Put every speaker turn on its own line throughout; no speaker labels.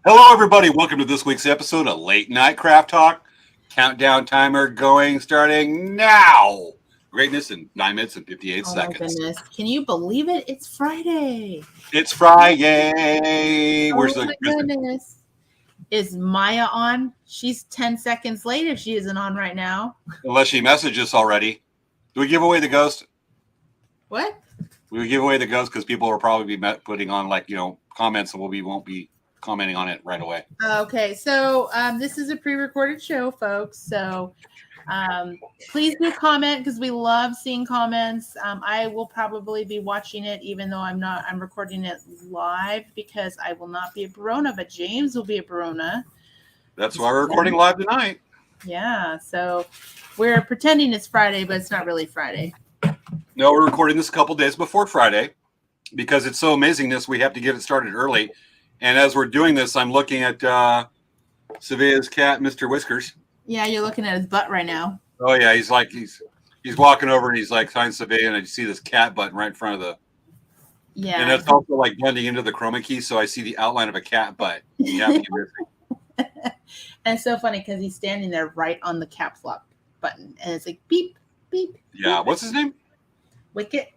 Hello, everybody. Welcome to this week's episode of Late Night Craft Talk. Countdown timer going, starting now. Greatness in 9 minutes and 58
Oh my
seconds.
goodness. Can you believe it? It's Friday.
It's Friday. Where's
Oh
the
my
Kristen?
goodness. Is Maya on? She's 10 seconds late if she isn't on right now.
Unless she messaged us already. Do we give away the ghost?
What?
We give away the ghost because people will probably be putting on comments, and we won't be commenting on it right away.
Okay, so this is a pre-recorded show, folks. So please do comment because we love seeing comments. I will probably be watching it even though I'm recording it live because I will not be a Barona, but James will be a Barona.
That's why we're recording live tonight.
Yeah, so we're pretending it's Friday, but it's not really Friday.
No, we're recording this a couple days before Friday because it's so amazingness. We have to get it started early. And as we're doing this, I'm looking at Svea's cat, Mr. Whiskers.
Yeah, you're looking at his butt right now.
Oh yeah, he's walking over and he's like signing Svea, and I see this cat button right in front of the.
Yeah,
And it's also like blending into the chroma key, so I see the outline of a cat butt. Yeah,
and it's so funny because he's standing there right on the caps lock button, and it's like beep, beep.
yeah.
Beep.
What's his name?
Wicket?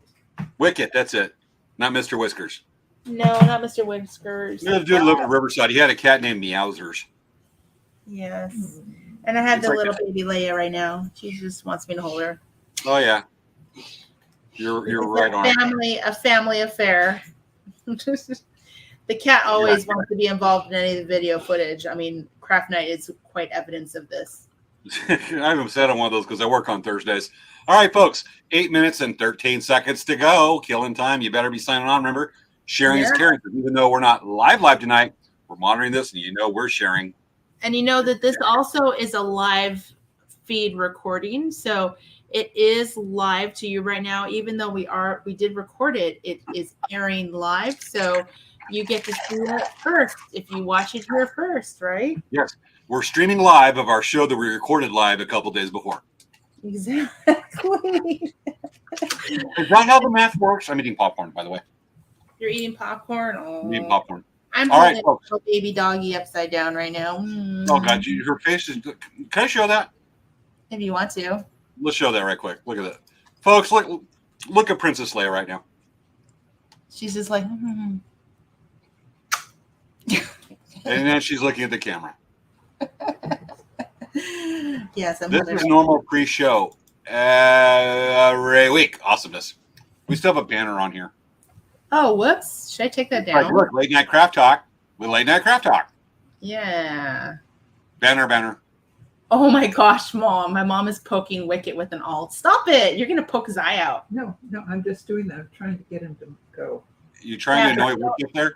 Wicket. That's it. Not Mr. Whiskers.
No, not Mr. Whiskers.
The dude lived in Riverside. He had a cat named Meowsers.
Yes, and I have
It's
the
like
little baby Leia right now. She just wants me to hold her.
Oh yeah, you're right on.
A family affair. The cat always wants to be involved in any of the video footage. I mean, Craft Night is quite evidence of this.
I haven't said on one of those because I work on Thursdays. All right, folks, 8 minutes and 13 seconds to go. Killing time. You better be signing on. Remember, sharing is caring. Even though we're not live tonight, we're monitoring this, and we're sharing.
And you know that this also is a live feed recording, so it is live to you right now. Even though we did record it, it is airing live, so you get to see it first if you watch it here first, right?
Yes, we're streaming live of our show that we recorded live a couple days before.
Exactly.
Is that how the math works? I'm eating popcorn, by the way.
You're eating popcorn? Oh.
I'm eating popcorn.
I'm holding a baby doggy upside down right now.
Oh, God, her face is... Can I show that?
If you want to.
Let's show that right quick. Look at that. Folks, look at Princess Leia right now.
She's just like...
And then she's looking at the camera.
Yes,
this is normal pre-show every week. Awesomeness. We still have a banner on here.
Oh, whoops. Should I take that down?
Right, look, Late Night Craft Talk with Late Night Craft Talk.
Yeah.
Banner.
Oh my gosh, Mom. My mom is poking Wicket with an alt. Stop it. You're going to poke his eye out.
No, I'm just doing that. I'm trying to get him to go.
You trying to annoy Wicket there?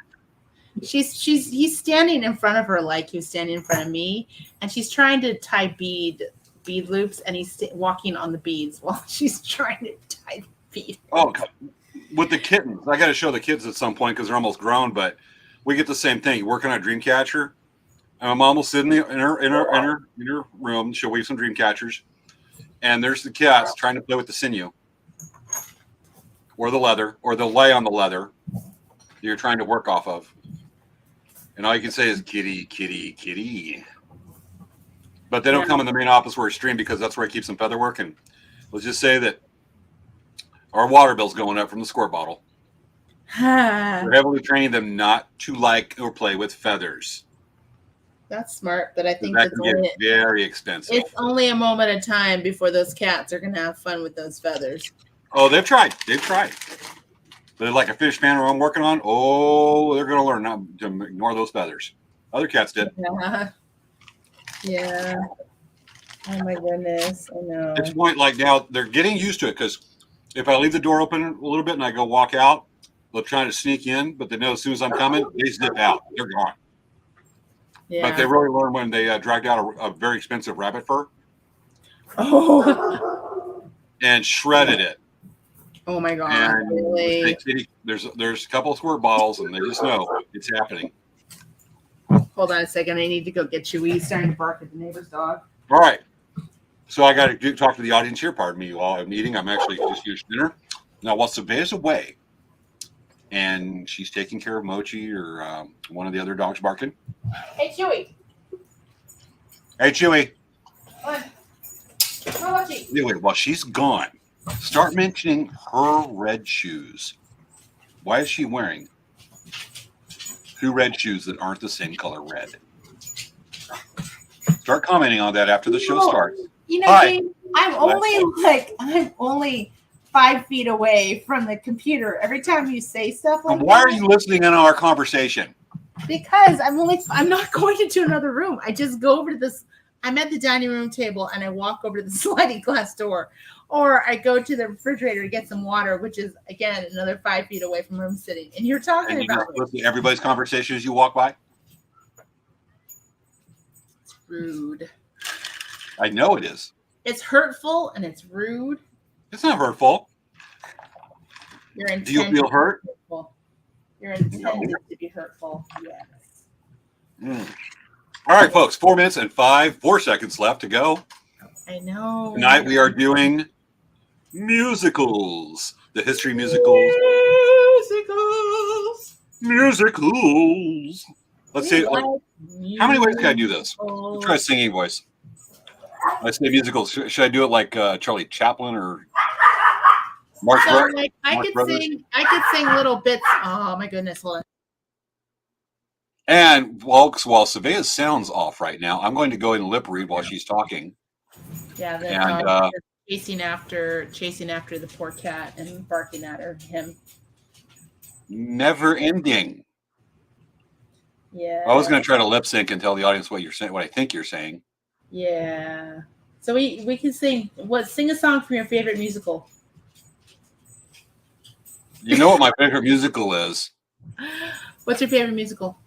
He's standing in front of her like he was standing in front of me, and she's trying to tie bead loops, and he's walking on the beads while she's trying to tie bead.
Oh, with the kittens, I got to show the kids at some point because they're almost grown. But we get the same thing. You're working on a dream catcher, and my mom will sit in her room. She'll weave some dream catchers, and there's the cats trying to play with the sinew, or the leather, or they'll lay on the leather you're trying to work off of. And all you can say is kitty, kitty, kitty. But they don't come in the main office where I stream because that's where I keep some feather work. And let's just say that our water bill's going up from the squirt bottle. We're heavily training them not to like or play with feathers.
That's smart, but I think
that can get very expensive.
It's only a moment of time before those cats are going to have fun with those feathers.
Oh, they've tried. But like a fish pan I'm working on, they're going to learn not to ignore those feathers. Other cats did.
Yeah. Oh my goodness. I know.
It's point like now they're getting used to it because if I leave the door open a little bit and I go walk out, they'll try to sneak in, but they know as soon as I'm coming, they zip out. They're gone. Yeah. But they really learned when they dragged out a very expensive rabbit fur.
Oh.
And shredded it.
Oh my God!
And
really?
There's a couple of squirt bottles, and they just know it's happening.
Hold on a second. I need to go get Chewy. He's starting to bark at the neighbor's dog.
All right. So I got to talk to the audience here. Pardon me while I'm eating. I'm actually just using dinner. Now, while Svea's away, and she's taking care of Mochi or one of the other dogs barking,
Hey, Chewy.
Hey, Chewy.
Come on.
Anyway, while she's gone, start mentioning her red shoes. Why is she wearing 2 red shoes that aren't the same color red? Start commenting on that after the show starts.
You know,
Hi.
James, I'm only 5 feet away from the computer. Every time you say stuff like
Why
that,
are you listening in on our conversation?
because I'm not going into another room. I just go over to this. I'm at the dining room table and I walk over to the sliding glass door, or I go to the refrigerator to get some water, which is again another 5 feet away from where I'm sitting. And you're talking
And you
about
just listen to everybody's conversation as you walk by?
it's rude.
I know it is.
It's hurtful and it's rude.
It's not hurtful.
You're intended
Do you feel hurt?
to be hurtful. You're intended to be hurtful. Yes.
All right, folks. 4 minutes and 4 seconds left to go.
I know.
Tonight we are doing musicals. The history musicals. Musicals. Let's see. How many ways can I do this? Let's try a singing voice. I say musicals. Should I do it like Charlie Chaplin or Mark?
So, like, I
Mark
could
Brothers?
sing little bits. Oh my goodness! Hold on.
And while Svea's sound's off right now, I'm going to go and lip read while she's talking.
Yeah, the
And,
dog chasing after the poor cat and barking at him.
Never ending.
Yeah.
I was going to try to lip sync and tell the audience what you're saying, what I think you're saying.
Yeah. So we can sing. Sing a song from your favorite musical.
You know what my favorite musical is?
What's your favorite musical?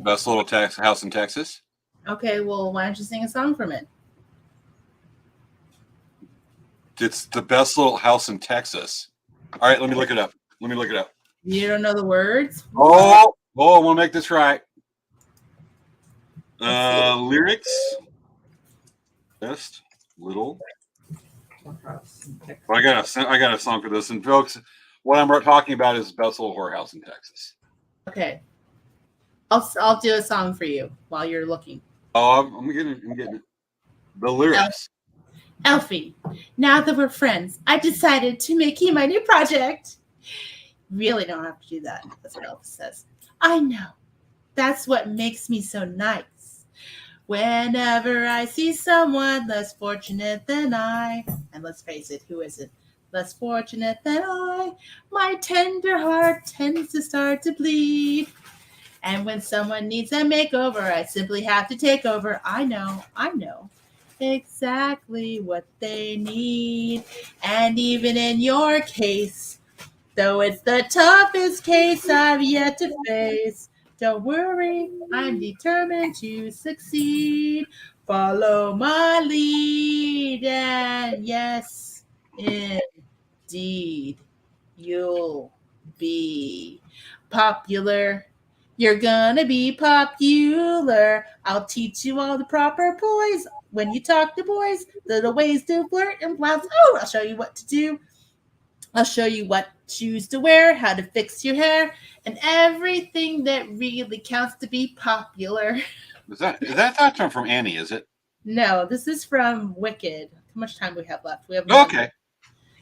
Best little house in Texas.
Okay, well, why don't you sing a song from it?
It's the best little house in Texas. All right, let me look it up.
You don't know the words?
I want to make this right. Lyrics. Best little. Well, I got a song for this, and folks, what I'm talking about is best little whorehouse in Texas.
Okay. I'll do a song for you while you're looking.
Oh, I'm getting it. The lyrics.
Elfie, now that we're friends, I decided to make you my new project. Really don't have to do that. That's what Elvis says. I know. That's what makes me so nice. Whenever I see someone less fortunate than I, and let's face it, who isn't less fortunate than I, my tender heart tends to start to bleed. And when someone needs a makeover, I simply have to take over. I know exactly what they need. And even in your case, though it's the toughest case I've yet to face, don't worry, I'm determined to succeed. Follow my lead, and yes, indeed, you'll be popular. You're gonna be popular. I'll teach you all the proper poise when you talk to boys, little ways to flirt and flounce. Oh, I'll show you what to do. I'll show you what shoes to wear, how to fix your hair, and everything that really counts to be popular.
Is that term from Annie? Is it?
No, this is from Wicked. How much time do we have left? We have
Okay.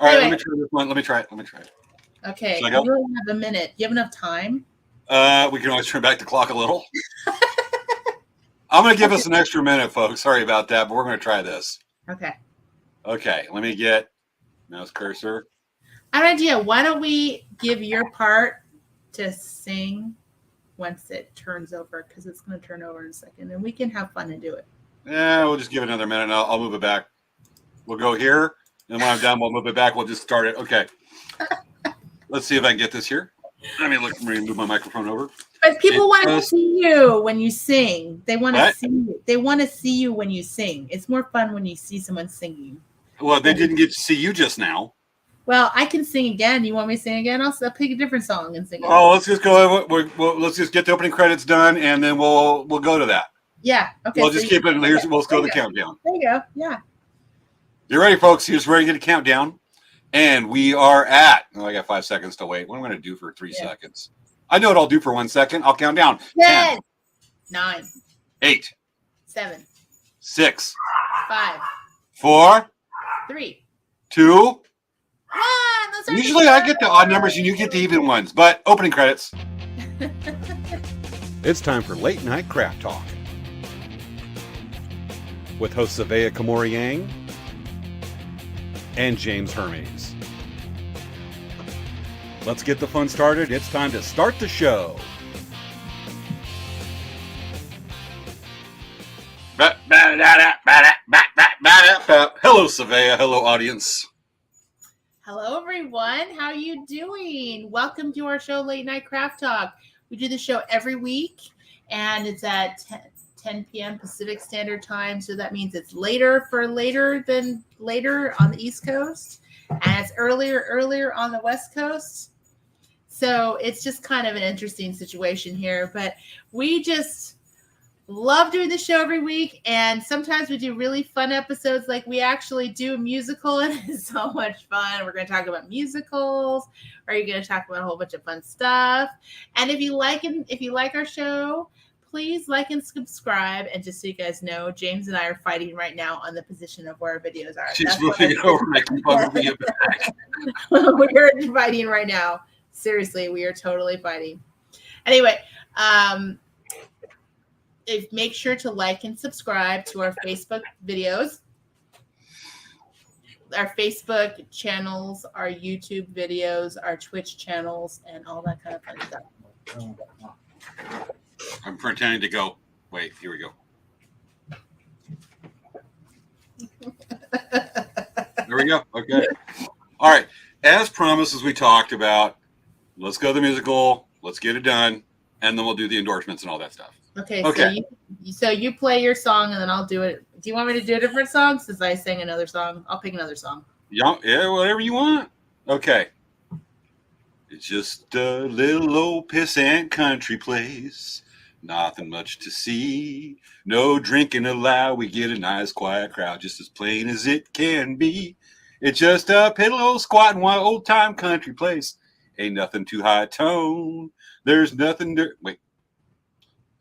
All right,
anyway.
let me try this one. Let me try it.
Okay,
Should I go?
you only have a minute. Do you have enough time?
We can always turn back the clock a little. I'm going to give us an extra minute, folks. Sorry about that, but we're going to try this.
Okay.
Okay, let me get mouse cursor.
I have an idea. Why don't we give your part to sing once it turns over, because it's going to turn over in a second, and we can have fun and do it.
Yeah, we'll just give it another minute, and I'll move it back. We'll go here, and when I'm done, we'll move it back. We'll just start it. Okay. Let's see if I can get this here. Let me move my microphone over.
But people want to see you when you sing. They want to see you. They want to see you when you sing. It's more fun when you see someone singing.
Well, they didn't get to see you just now.
Well, I can sing again. You want me to sing again? I'll pick a different song and sing it.
Oh, let's just go. Let's just get the opening credits done, and then we'll go to that.
Yeah. Okay.
We'll just keep it. We'll go to the countdown.
There you go. Yeah.
You ready, folks? Here's where you get a countdown. And we are at, I got 5 seconds to wait. What am I going to do for 3 seconds? I know what I'll do for 1 second. I'll count down.
10, 9,
8,
7,
6,
5,
4,
3,
2.
1. Those are
Usually I get the odd numbers and you get the even ones, but opening credits. It's time for Late Night Craft Talk with hosts Svea Yang and James Hermes. Let's get the fun started. It's time to start the show. Hello, Svea. Hello, audience.
Hello, everyone. How are you doing? Welcome to our show, Late Night Craft Talk. We do the show every week, and it's at 10 p.m. Pacific Standard Time. So that means it's later than later on the East Coast, and it's earlier on the West Coast. So it's just kind of an interesting situation here, but we just love doing the show every week, and sometimes we do really fun episodes, like we actually do a musical, and it's so much fun. We're going to talk about musicals, or you're going to talk about a whole bunch of fun stuff. And if you like our show, please like and subscribe. And just so you guys know, James and I are fighting right now on the position of where our videos are.
She's moving it over, making fun of me back.
We're fighting right now. Seriously, we are totally fighting. Anyway, make sure to like and subscribe to our Facebook videos, our Facebook channels, our YouTube videos, our Twitch channels, and all that kind of fun stuff.
I'm pretending to go. Wait, here we go. There we go. Okay. All right. As promised, as we talked about, let's go to the musical. Let's get it done. And then we'll do the endorsements and all that stuff.
Okay.
Okay.
So you play your song, and then I'll do it. Do you want me to do a different song? Since I sang another song, I'll pick another song.
Yeah, whatever you want. Okay. It's just a little old pissant country place. Nothing much to see. No drinking allowed. We get a nice quiet crowd, just as plain as it can be. It's just a piddle old squatting one old time country place. Ain't nothing too high tone. There's nothing wait.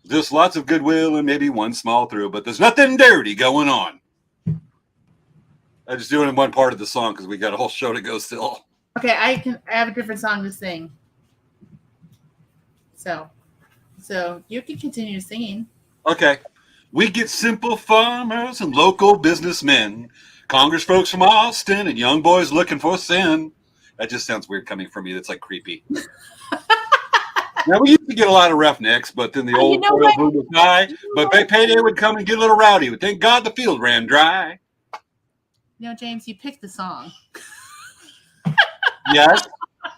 Just lots of goodwill and maybe one small thrill, but there's nothing dirty going on. I'm just doing one part of the song because we got a whole show to go still.
Okay, I have a different song to sing. So you can continue singing.
Okay. We get simple farmers and local businessmen, Congress folks from Austin, and young boys looking for sin. That just sounds weird coming from you. That's like creepy. Now, we used to get a lot of roughnecks, but then the oil boom would die. But payday would come and get a little rowdy. But thank God the field ran dry.
James, you picked the song.
Yes.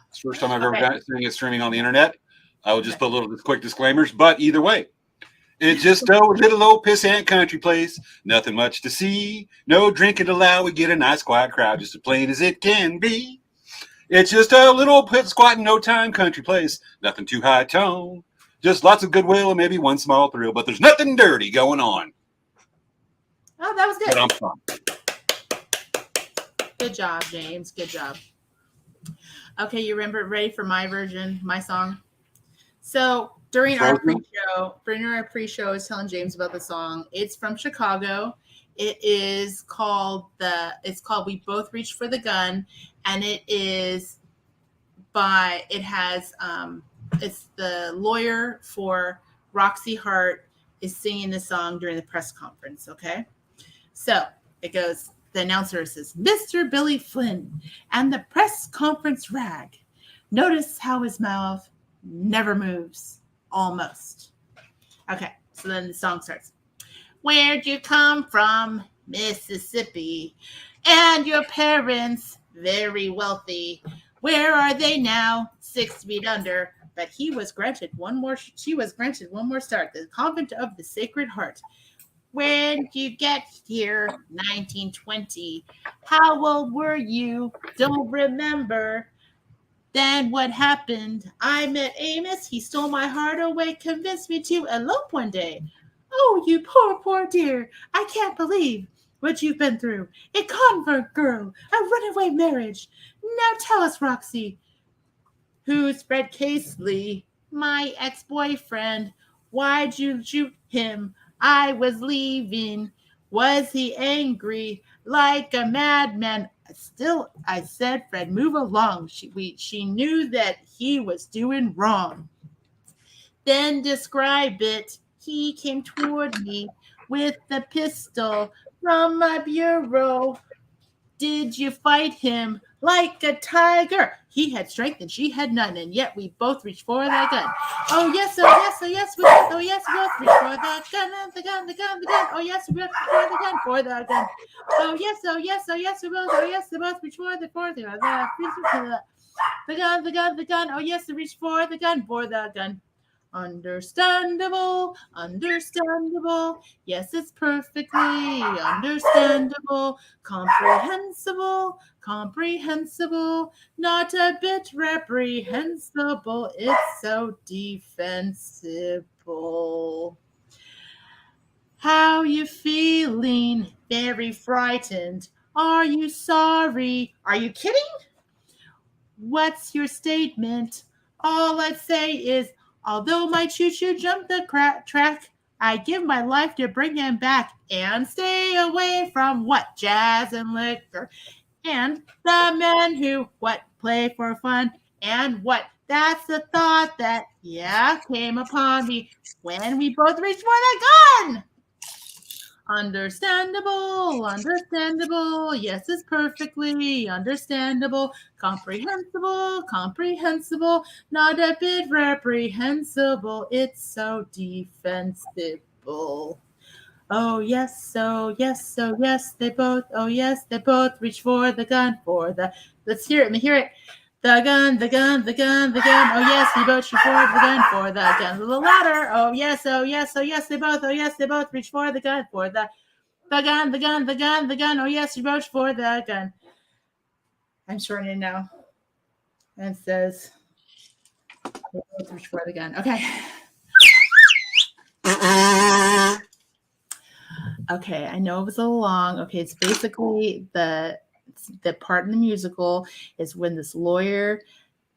It's the first time I've ever done it, seeing it streaming on the internet. I will just put little quick disclaimers. But either way, it's just a little old pissant country place. Nothing much to see. No drinking allowed. We get a nice quiet crowd, just as plain as it can be. It's just a little pit squatting, no time country place. Nothing too high tone. Just lots of goodwill and maybe one small thrill, but there's nothing dirty going on.
Oh, that was good.
But I'm fine.
Good job, James. Good job. Okay, you ready for my version, my song? So during our pre-show, I was telling James about the song. It's from Chicago. It is called We Both Reached for the Gun, and it's the lawyer for Roxy Hart is singing the song during the press conference. Okay. So it goes, the announcer says, Mr. Billy Flynn and the press conference rag. Notice how his mouth never moves, almost. Okay. So then the song starts. Where'd you come from? Mississippi. And your parents, very wealthy. Where are they now? 6 feet under. But she was granted one more start. The convent of the Sacred Heart. When did you get here? 1920. How old were you? Don't remember. Then what happened? I met Amos. He stole my heart away, convinced me to elope one day. Oh, you poor dear. I can't believe what you've been through. A convert girl, a runaway marriage. Now tell us, Roxy, who's Fred Casely, my ex-boyfriend? Why'd you shoot him? I was leaving. Was he angry like a madman? Still, I said, Fred, move along. She knew that he was doing wrong. Then describe it. He came toward me with the pistol from my bureau. Did you fight him like a tiger? He had strength and she had none, and yet we both reached for the gun. Oh yes, oh yes, oh yes, we both, oh yes, we both reached for the gun, the gun, the gun, the gun. Oh yes, we both reached for the gun, for the gun. Oh yes, oh yes, oh yes, we both, oh yes, they both reached for the gun, the gun, the gun, the gun. Oh yes, they reached for the gun, for the gun. Understandable, understandable. Yes, it's perfectly understandable, comprehensible, comprehensible, not a bit reprehensible. It's so defensible. How you feeling? Very frightened. Are you sorry? Are you kidding? What's your statement? All I'd say is, although my choo-choo jumped the track, I give my life to bring him back and stay away from what? Jazz and liquor. And the men who, what, play for fun. And what? That's the thought that, yeah, came upon me when we both reached for the gun. Understandable, understandable. Yes, it's perfectly understandable. Comprehensible, comprehensible. Not a bit reprehensible. It's so defensible. Oh yes, so yes, so yes, they both. Oh yes, they both reach for the gun, for the. Let's hear it. Let me hear it. The gun, the gun, the gun, the gun. Oh yes, they both reach for the gun, for the gun. A little louder. Oh yes, oh yes, oh yes, they both. Oh yes, they both reach for the gun, for the gun, the gun, the gun, the gun. Oh yes, you vote for the gun. I'm shortening now. And it says, they both reach for the gun. Okay. Okay, I know it was a little long. Okay, it's basically the part in the musical is when this lawyer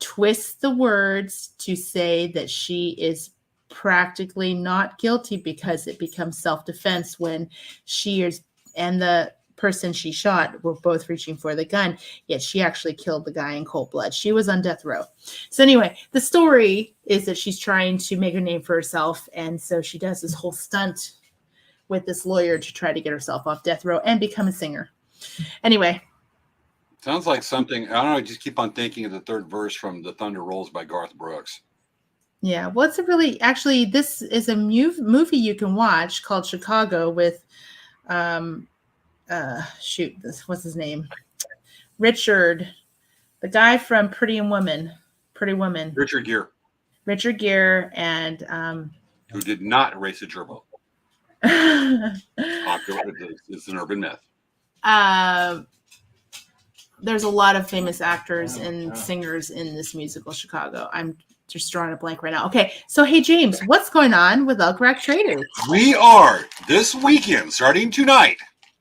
twists the words to say that she is practically not guilty because it becomes self-defense when she is and the person she shot were both reaching for the gun, yet she actually killed the guy in cold blood. She was on death row. So anyway, the story is that she's trying to make a name for herself, and so she does this whole stunt with this lawyer to try to get herself off death row and become a singer. Anyway.
Sounds like something, I don't know, I just keep on thinking of the third verse from The Thunder Rolls by Garth Brooks.
Yeah, well, it's a really, actually, this is a movie you can watch called Chicago with, what's his name? Richard, the guy from Pretty Woman.
Richard Gere.
Richard Gere and
who did not race a gerbil. It's an urban myth.
There's a lot of famous actors and singers in this musical, Chicago. I'm just drawing a blank right now. Okay, so hey, James, what's going on with El Correct Traders?
We are this weekend, starting tonight,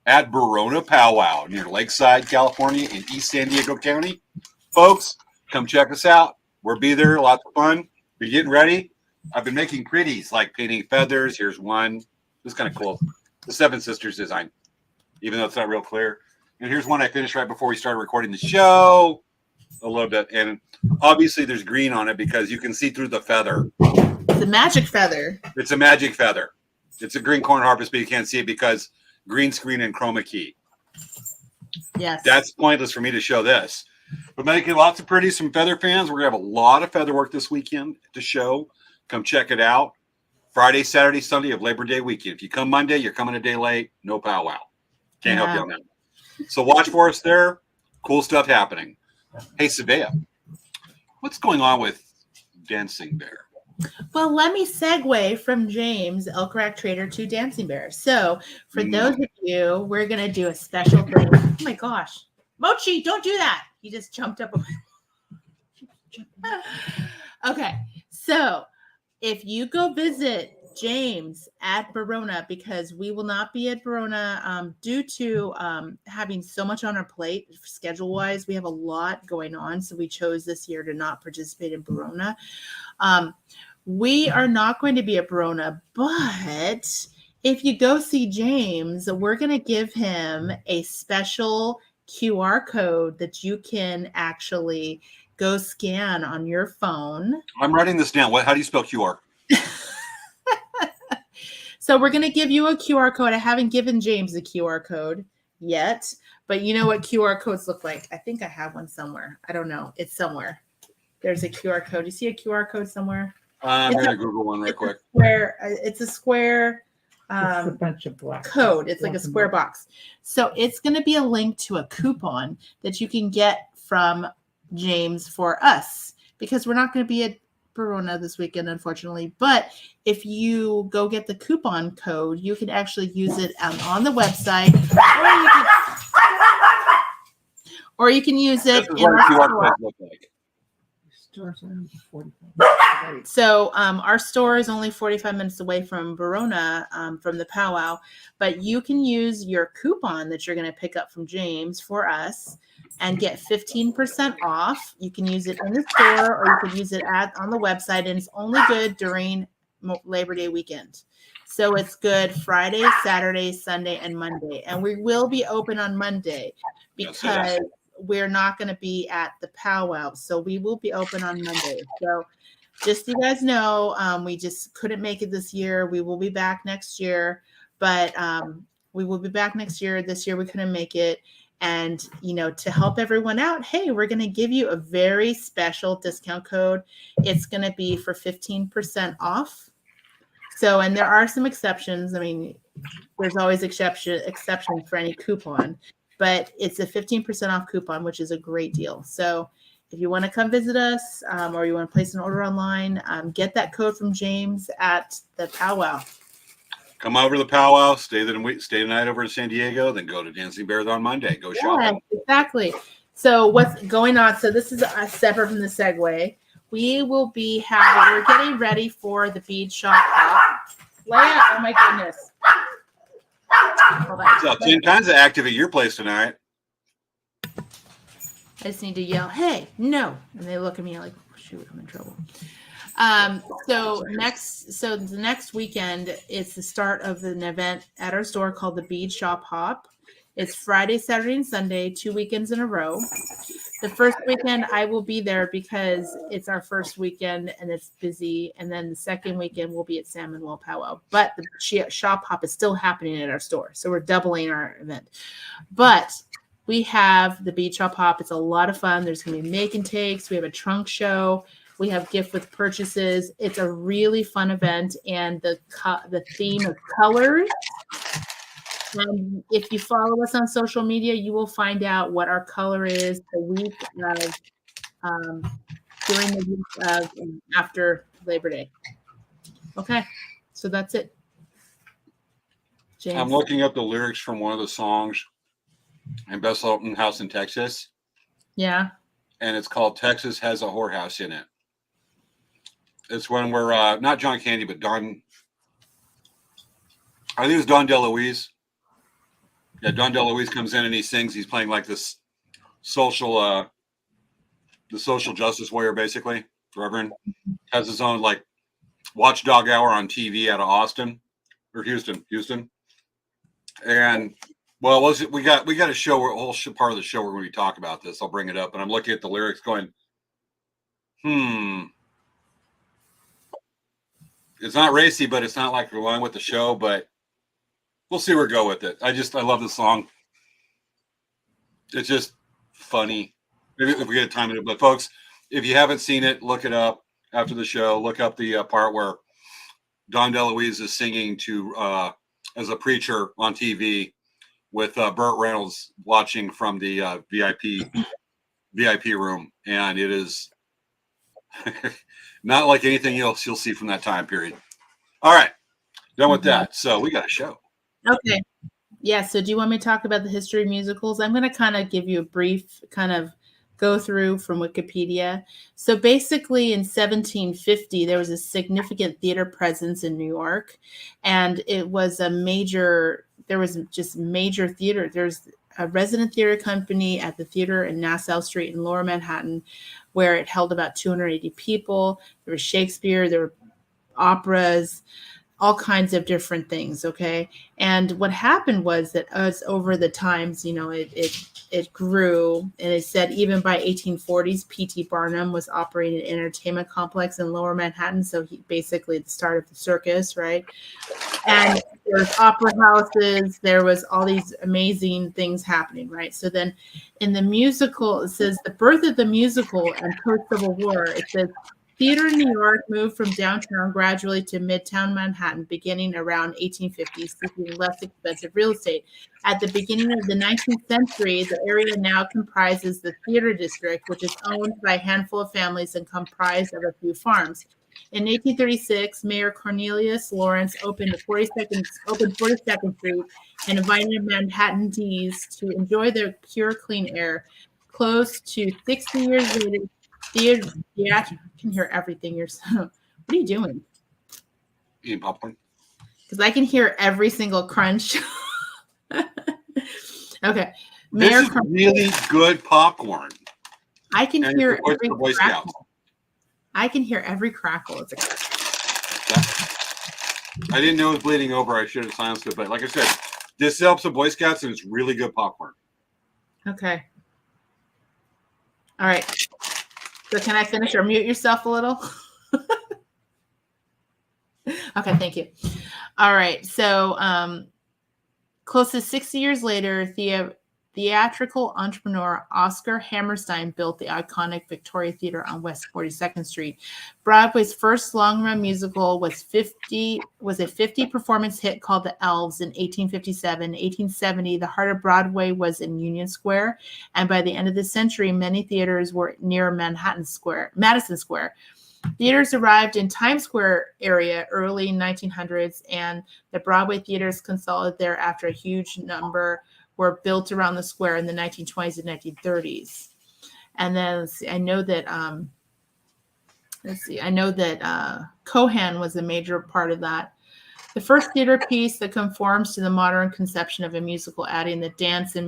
at Barona Powwow near Lakeside, California in East San Diego County. Folks, come check us out. We'll be there. Lots of fun. Be getting ready. I've been making pretties, like painting feathers. Here's one. This is kind of cool. The Seven Sisters design, even though it's not real clear. And here's one I finished right before we started recording the show. A little bit. And obviously there's green on it because you can see through the feather.
It's a magic feather.
It's a magic feather. It's a green corn harvest, but you can't see it because green screen and chroma key.
Yes.
That's pointless for me to show this. But making lots of pretties from feather fans. We're going to have a lot of feather work this weekend to show. Come check it out. Friday, Saturday, Sunday of Labor Day weekend. If you come Monday, you're coming a day late. No powwow. Can't help you on that. So watch for us there. Cool stuff happening. Hey, Svea, what's going on with Dancing Bear?
Well, let me segue from James, El Correct Trader, to Dancing Bear. So for those of you, we're going to do a special thing. Oh my gosh. Mochi, don't do that. He just jumped up. Okay. So if you go visit James at Barona, because we will not be at Barona due to having so much on our plate schedule wise. We have a lot going on, so we chose this year to not participate in Barona. We are not going to be at Verona, but if you go see James, we're going to give him a special QR code that you can actually go scan on your phone.
I'm writing this down. How do you spell QR?
So we're going to give you a QR code. I haven't given James a QR code yet, but you know what QR codes look like. I think I have one somewhere. I don't know. It's somewhere. There's a QR code. You see a QR code somewhere?
I'm going to Google one right quick.
It's a square
It's a bunch of black
code. It's like a square box. So it's going to be a link to a coupon that you can get from James for us, because we're not going to be at Verona this weekend, unfortunately. But if you go get the coupon code, you can actually use it on the website, or you can use it in our store.
Look like.
Stores only 45
So our store is only 45 minutes away from Verona, from the powwow, but you can use your coupon that you're going to pick up from James for us and get 15% off. You can use it in the store, or you can use it on the website, and it's only good during Labor Day weekend. So it's good Friday, Saturday, Sunday, and Monday. And we will be open on Monday because we're not going to be at the powwow. So we will be open on Monday. So just so you guys know, we just couldn't make it this year. We will be back next year, but we will be back next year. This year we couldn't make it. And, you know, to help everyone out, hey, we're going to give you a very special discount code. It's going to be for 15% off. So, and there are some exceptions. I mean, there's always exception for any coupon, but it's a 15% off coupon, which is a great deal. So if you want to come visit us, or you want to place an order online, get that code from James at the powwow.
Come over to the powwow, stay the night over in San Diego, then go to Dancing Bears on Monday. Go shopping.
Exactly. So what's going on? So this is separate from the segue. We're getting ready for the bead shop hop. Leia, oh my goodness.
So it's all kinds of active at your place tonight.
I just need to yell, hey, no. And they look at me like, shoot, I'm in trouble. So the next weekend, it's the start of an event at our store called the Bead Shop Hop. It's Friday, Saturday, and Sunday, 2 weekends in a row. The first weekend I will be there because it's our first weekend and it's busy. And then the second weekend we'll be at San Manuel Powwow. But the shop hop is still happening at our store. So we're doubling our event. But we have the Bead Shop Hop. It's a lot of fun. There's going to be make and takes. We have a trunk show. We have gift with purchases. It's a really fun event. And the theme of colors. And if you follow us on social media, you will find out what our color is the week of, during the week of after Labor Day. Okay, so that's it. James.
I'm looking up the lyrics from one of the songs in Best Open House in Texas.
Yeah.
And it's called Texas Has a Whorehouse in It. It's when we're not John Candy, but Don. I think it was Don DeLuise. Yeah, Don DeLuise comes in and he sings. He's playing like this the social justice warrior, basically. Reverend has his own like watchdog hour on TV out of Austin or Houston. And well, we got a show, a whole part of the show we're going to be talking about this. I'll bring it up, and I'm looking at the lyrics, going, It's not racy, but it's not like along with the show, but. We'll see where we go with it. I love this song. It's just funny. Maybe if we get time in it. But folks, if you haven't seen it, look it up after the show. Look up the part where Don DeLuise is singing to as a preacher on TV with Burt Reynolds watching from the VIP room, and it is not like anything else you'll see from that time period. All right, done with that. So we got a show.
Okay. Yeah. So do you want me to talk about the history of musicals? I'm going to kind of give you a brief kind of go through from Wikipedia. So basically in 1750, there was a significant theater presence in New York, and it was major theater. There's a resident theater company at the theater in Nassau Street in Lower Manhattan, where it held about 280 people. There was Shakespeare, there were operas, all kinds of different things. Okay. And what happened was that as over the times, it grew, and it said even by 1840s, P.T. Barnum was operating an entertainment complex in Lower Manhattan. So he basically the start of the circus, right? And there's opera houses. There was all these amazing things happening, right? So then in the musical, it says the birth of the musical and post-Civil War, it says theater in New York moved from downtown gradually to midtown Manhattan, beginning around 1850, seeking less expensive real estate. At the beginning of the 19th century, the area now comprises the theater district, which is owned by a handful of families and comprised of a few farms. In 1836, Mayor Cornelius Lawrence opened 42nd Street and invited Manhattans to enjoy their pure, clean air. Close to 60 years later, I can hear everything. What are you doing?
Eating popcorn.
Because I can hear every single crunch. Okay.
This is really good popcorn.
I can hear every
Boy Scouts.
crackle. I can hear every crackle.
I didn't know it was bleeding over. I should have silenced it. But like I said, this helps the Boy Scouts, and it's really good popcorn.
Okay. All right. So can I finish or mute yourself a little? Okay, thank you. All right. So close to 60 years later, theatrical entrepreneur Oscar Hammerstein built the iconic Victoria Theater on West 42nd Street. Broadway's first long-run musical was a 50 performance hit called The Elves in 1857. 1870, the heart of Broadway was in Union Square, and by the end of the century, many theaters were near Madison Square. Theaters arrived in Times Square area early 1900s, and the Broadway theaters consolidated there after a huge number were built around the square in the 1920s and 1930s. And then I know that Cohan was a major part of that. The first theater piece that conforms to the modern conception of a musical, adding the dance and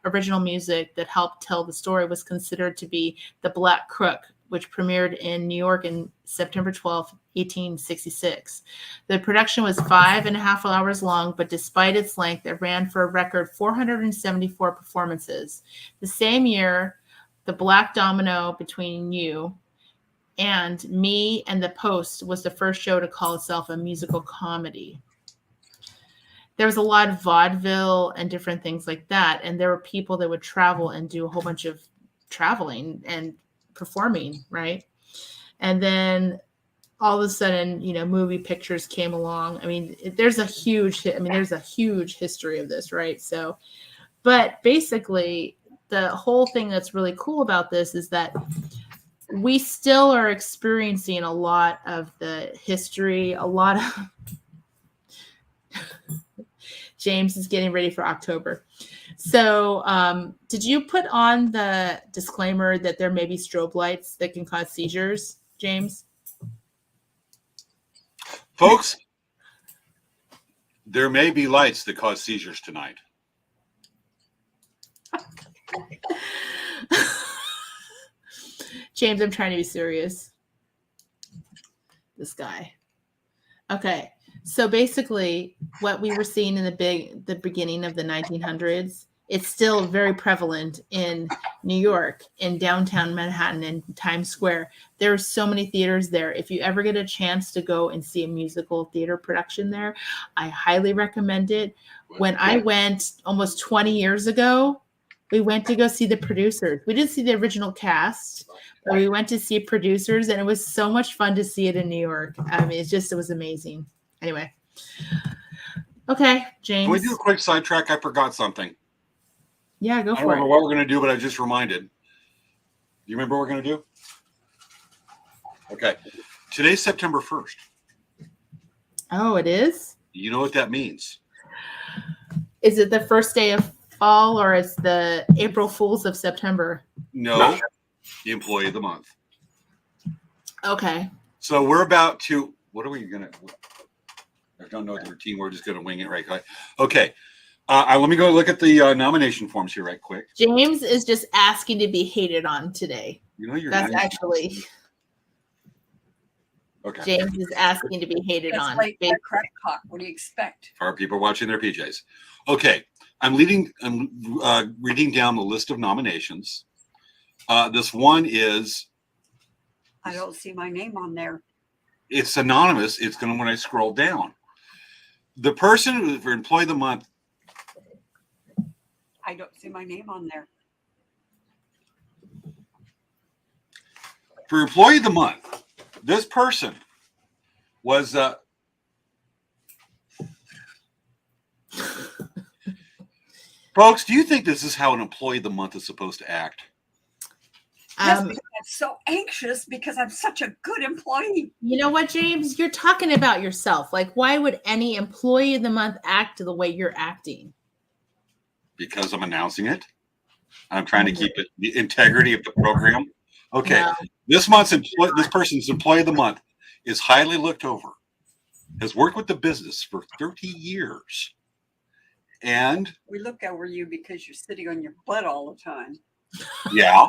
original music that helped tell the story, was considered to be The Black Crook, which premiered in New York in September 12, 1866. The production was 5.5 hours long, but despite its length, it ran for a record 474 performances. The same year, The Black Domino Between You and Me and the Post was the first show to call itself a musical comedy. There was a lot of vaudeville and different things like that, and there were people that would travel and do a whole bunch of traveling and performing, right? And then all of a sudden, movie pictures came along. I mean, there's a huge history of this, right? So, but basically, the whole thing that's really cool about this is that we still are experiencing a lot of the history, a lot of James is getting ready for October. So did you put on the disclaimer that there may be strobe lights that can cause seizures, James?
Folks, there may be lights that cause seizures tonight.
James, I'm trying to be serious. This guy. Okay. So basically what we were seeing in the beginning of the 1900s, it's still very prevalent in New York, in downtown Manhattan, and Times Square. There are so many theaters there. If you ever get a chance to go and see a musical theater production there, I highly recommend it. When I went almost 20 years ago, we went to go see the producers. We didn't see the original cast, but we went to see producers, and it was so much fun to see it in New York. I mean, it was amazing. Anyway. Okay, James.
Can we do a quick sidetrack? I forgot something.
Yeah, go for it.
I don't remember what we're going to do, but I just reminded. Do you remember what we're going to do? Okay. Today's September 1st.
Oh, it is?
You know what that means?
Is it the first day of fall, or it's the April Fools of September?
No, the employee of the month.
Okay.
So we're about to, what are we going to, I don't know the routine. We're just going to wing it right. Okay. Let me go look at the nomination forms here right quick.
James is just asking to be hated on today.
You know, you're
That's
nice.
actually.
Okay.
James is asking to be hated
That's
on.
right, crack cock. What do you expect?
Our people watching their PJs. Okay, I'm reading down the list of nominations. This one is.
I don't see my name on there.
It's anonymous. It's going to when I scroll down. The person for Employee of the Month.
I don't see my name on there.
For Employee of the Month, this person was. Folks, do you think this is how an Employee of the Month is supposed to act?
Yes, because I'm so anxious because I'm such a good employee.
You know what, James? You're talking about yourself. Like, why would any Employee of the Month act the way you're acting?
Because I'm announcing it. I'm trying to keep it the integrity of the program. Okay,
No.
this person's Employee of the Month is highly looked over. Has worked with the business for 30 years. And
We look over you because you're sitting on your butt all the time.
yeah,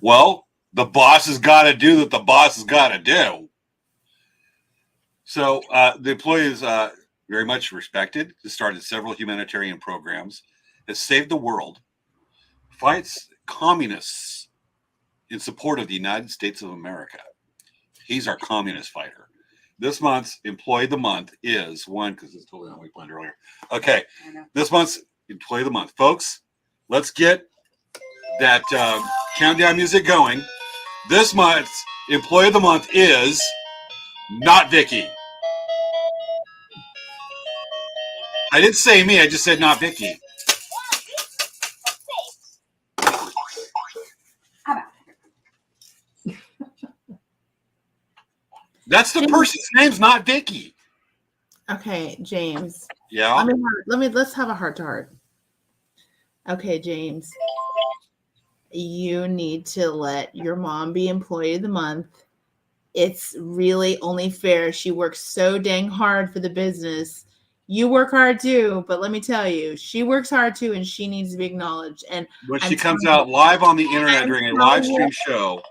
well, the boss has got to do what the boss has got to do. So the employee is very much respected. Has started several humanitarian programs. Has saved the world. Fights communists in support of the United States of America. He's our communist fighter. This month's Employee of the Month is one, because it's totally not what we planned earlier. Okay, this month's Employee of the Month. Folks, let's get that countdown music going. This month's Employee of the Month is not Vicky. I didn't say me, I just said not Vicky. That's the person's name's not Vicky.
Okay, James.
Yeah.
Let's have a heart to heart. Okay, James. You need to let your mom be Employee of the Month. It's really only fair. She works so dang hard for the business. You work hard too, but let me tell you, she works hard too, and she needs to be acknowledged. And
when she comes out live on the internet during a live stream show,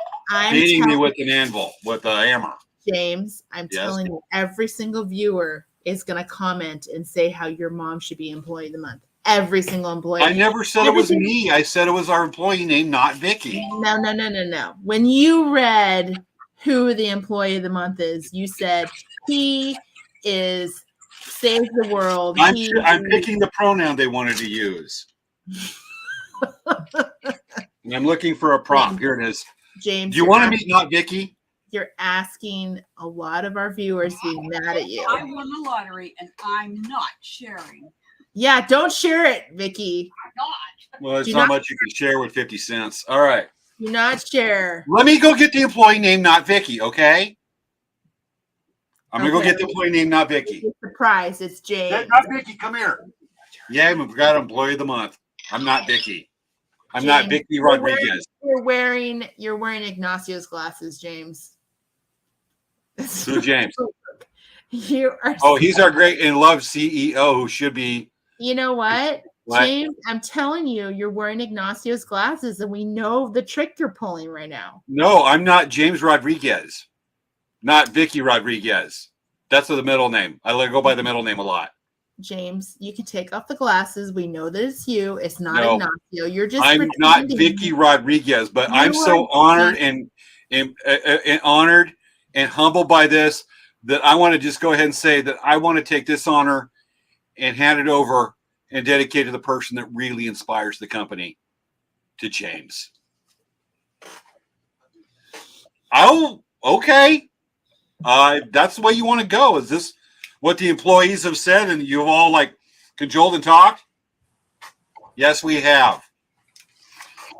beating me with an anvil, with a hammer.
James, I'm telling you, every single viewer is going to comment and say how your mom should be Employee of the Month. Every single employee.
I never said it was me. I said it was our employee name, not Vicky.
No. When you read who the Employee of the Month is, you said he is saves the world.
I'm picking the pronoun they wanted to use. And I'm looking for a prompt. Here it is.
James,
do you want to meet not Vicky?
You're asking a lot of our viewers to be mad at you.
I won the lottery and I'm not sharing.
Yeah, don't share it, Vicky.
I'm not.
Well, it's not much you can share with 50 cents. All right.
Do not share.
Let me go get the employee name, not Vicky, okay? I'm going to go get the employee name, not Vicky.
Surprise, it's James.
Not Vicky, come here. Yeah, we've got Employee of the Month. I'm not Vicky. I'm
James,
not Vicky Rodriguez.
You're wearing Ignacio's glasses, James.
Who's James?
You are.
Oh, he's our great and loved CEO who should be.
You know what, James? I'm telling you, you're wearing Ignacio's glasses, and we know the trick you're pulling right now.
No, I'm not James Rodriguez. Not Vicky Rodriguez. That's the middle name. I let go by the middle name a lot.
James, you can take off the glasses. We know that it's you. It's not Ignacio. You're just.
I'm not Vicky Rodriguez, but I'm so honored and honored and humbled by this that I want to just go ahead and say that I want to take this honor and hand it over and dedicate to the person that really inspires the company, to James. Oh, okay. That's the way you want to go. Is this what the employees have said and you've all like cajoled and talked? Yes, we have.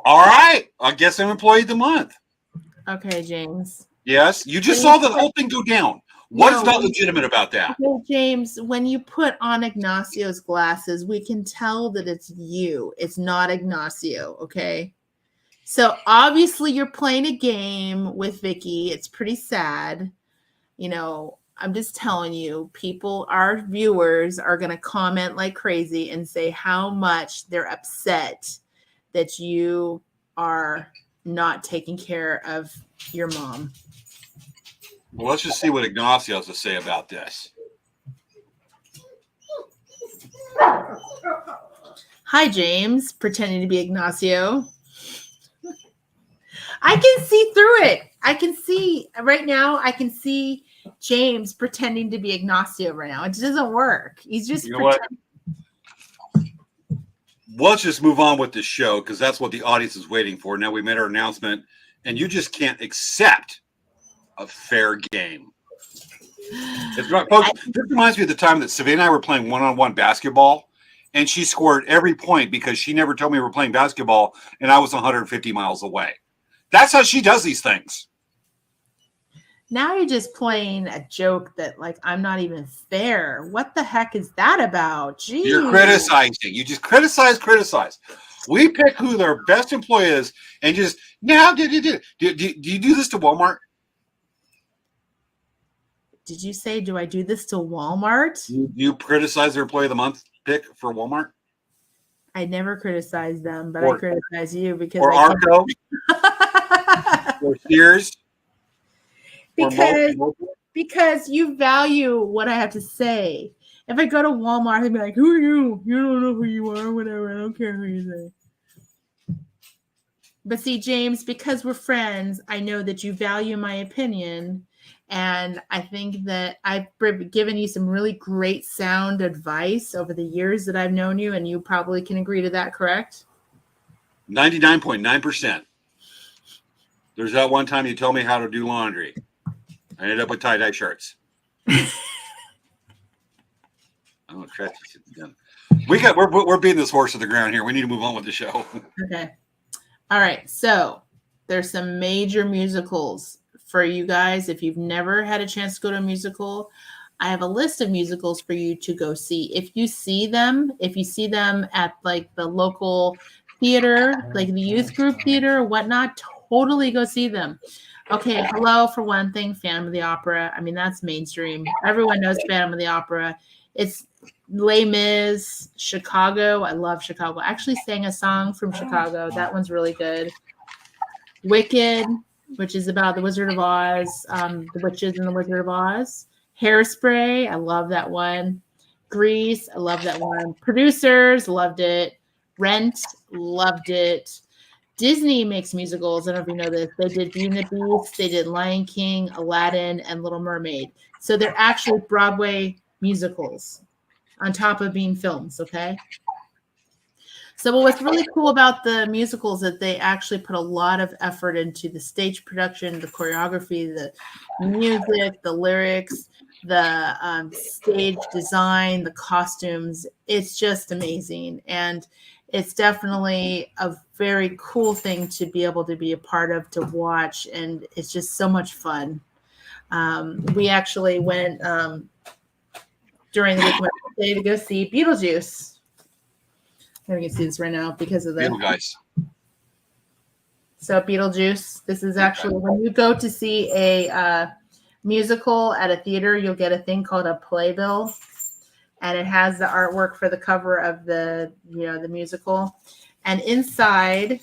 All right. I guess I'm Employee of the Month.
Okay, James.
Yes. You just saw the whole thing go down. What is not legitimate about that?
Okay, James, when you put on Ignacio's glasses, we can tell that it's you. It's not Ignacio, okay? So obviously you're playing a game with Vicky. It's pretty sad. You know, I'm just telling you, our viewers are going to comment like crazy and say how much they're upset that you are not taking care of your mom.
Well, let's just see what Ignacio has to say about this.
Hi, James, pretending to be Ignacio. I can see through it. I can see right now. I can see James pretending to be Ignacio right now. It doesn't work. He's just pretending.
Let's just move on with the show because that's what the audience is waiting for. Now we made our announcement, and you just can't accept a fair game. It's not, folks. This reminds me of the time that Svea and I were playing one-on-one basketball, and she scored every point because she never told me we were playing basketball, and I was 150 miles away. That's how she does these things.
Now you're just playing a joke that, like, I'm not even fair. What the heck is that about? Jeez.
You're criticizing. You just criticize. We pick who their best employee is, and just now. Do you do this to Walmart?
Did you say, do I do this to Walmart?
You criticize their employee of the month pick for Walmart?
I never criticize them, but I criticize you because
or Arco or Sears.
Because you value what I have to say. If I go to Walmart, I'd be like, "Who are you? You don't know who you are. Whatever. I don't care who you say." But see, James, because we're friends, I know that you value my opinion. And I think that I've given you some really great sound advice over the years that I've known you, and you probably can agree to that, correct?
99.9%. There's that one time you told me how to do laundry. I ended up with tie-dye shirts. I don't trust you. We're beating this horse to the ground here. We need to move on with the show.
Okay. All right. So there's some major musicals for you guys. If you've never had a chance to go to a musical, I have a list of musicals for you to go see. If you see them at like the local theater, like the youth group theater or whatnot, totally go see them. Okay, Hello, for one thing, Phantom of the Opera. I mean, that's mainstream. Everyone knows Phantom of the Opera. It's Les Mis, Chicago. I love Chicago. I actually sang a song from Chicago. That one's really good. Wicked, which is about the Wizard of Oz, the witches in the Wizard of Oz. Hairspray, I love that one. Grease, I love that one. Producers, loved it. Rent, loved it. Disney makes musicals. I don't know if you know this. They did Beauty and the Beast, they did Lion King, Aladdin, and Little Mermaid. So they're actually Broadway musicals on top of being films, okay? So what's really cool about the musicals is that they actually put a lot of effort into the stage production, the choreography, the music, the lyrics, the stage design, the costumes. It's just amazing. And it's definitely a very cool thing to be able to be a part of, to watch, and it's just so much fun. We actually went during the week to go see Beetlejuice. I can see this right now because of the
guys.
So Beetlejuice, this is actually when you go to see a musical at a theater, you'll get a thing called a playbill. And it has the artwork for the cover of the musical. And inside,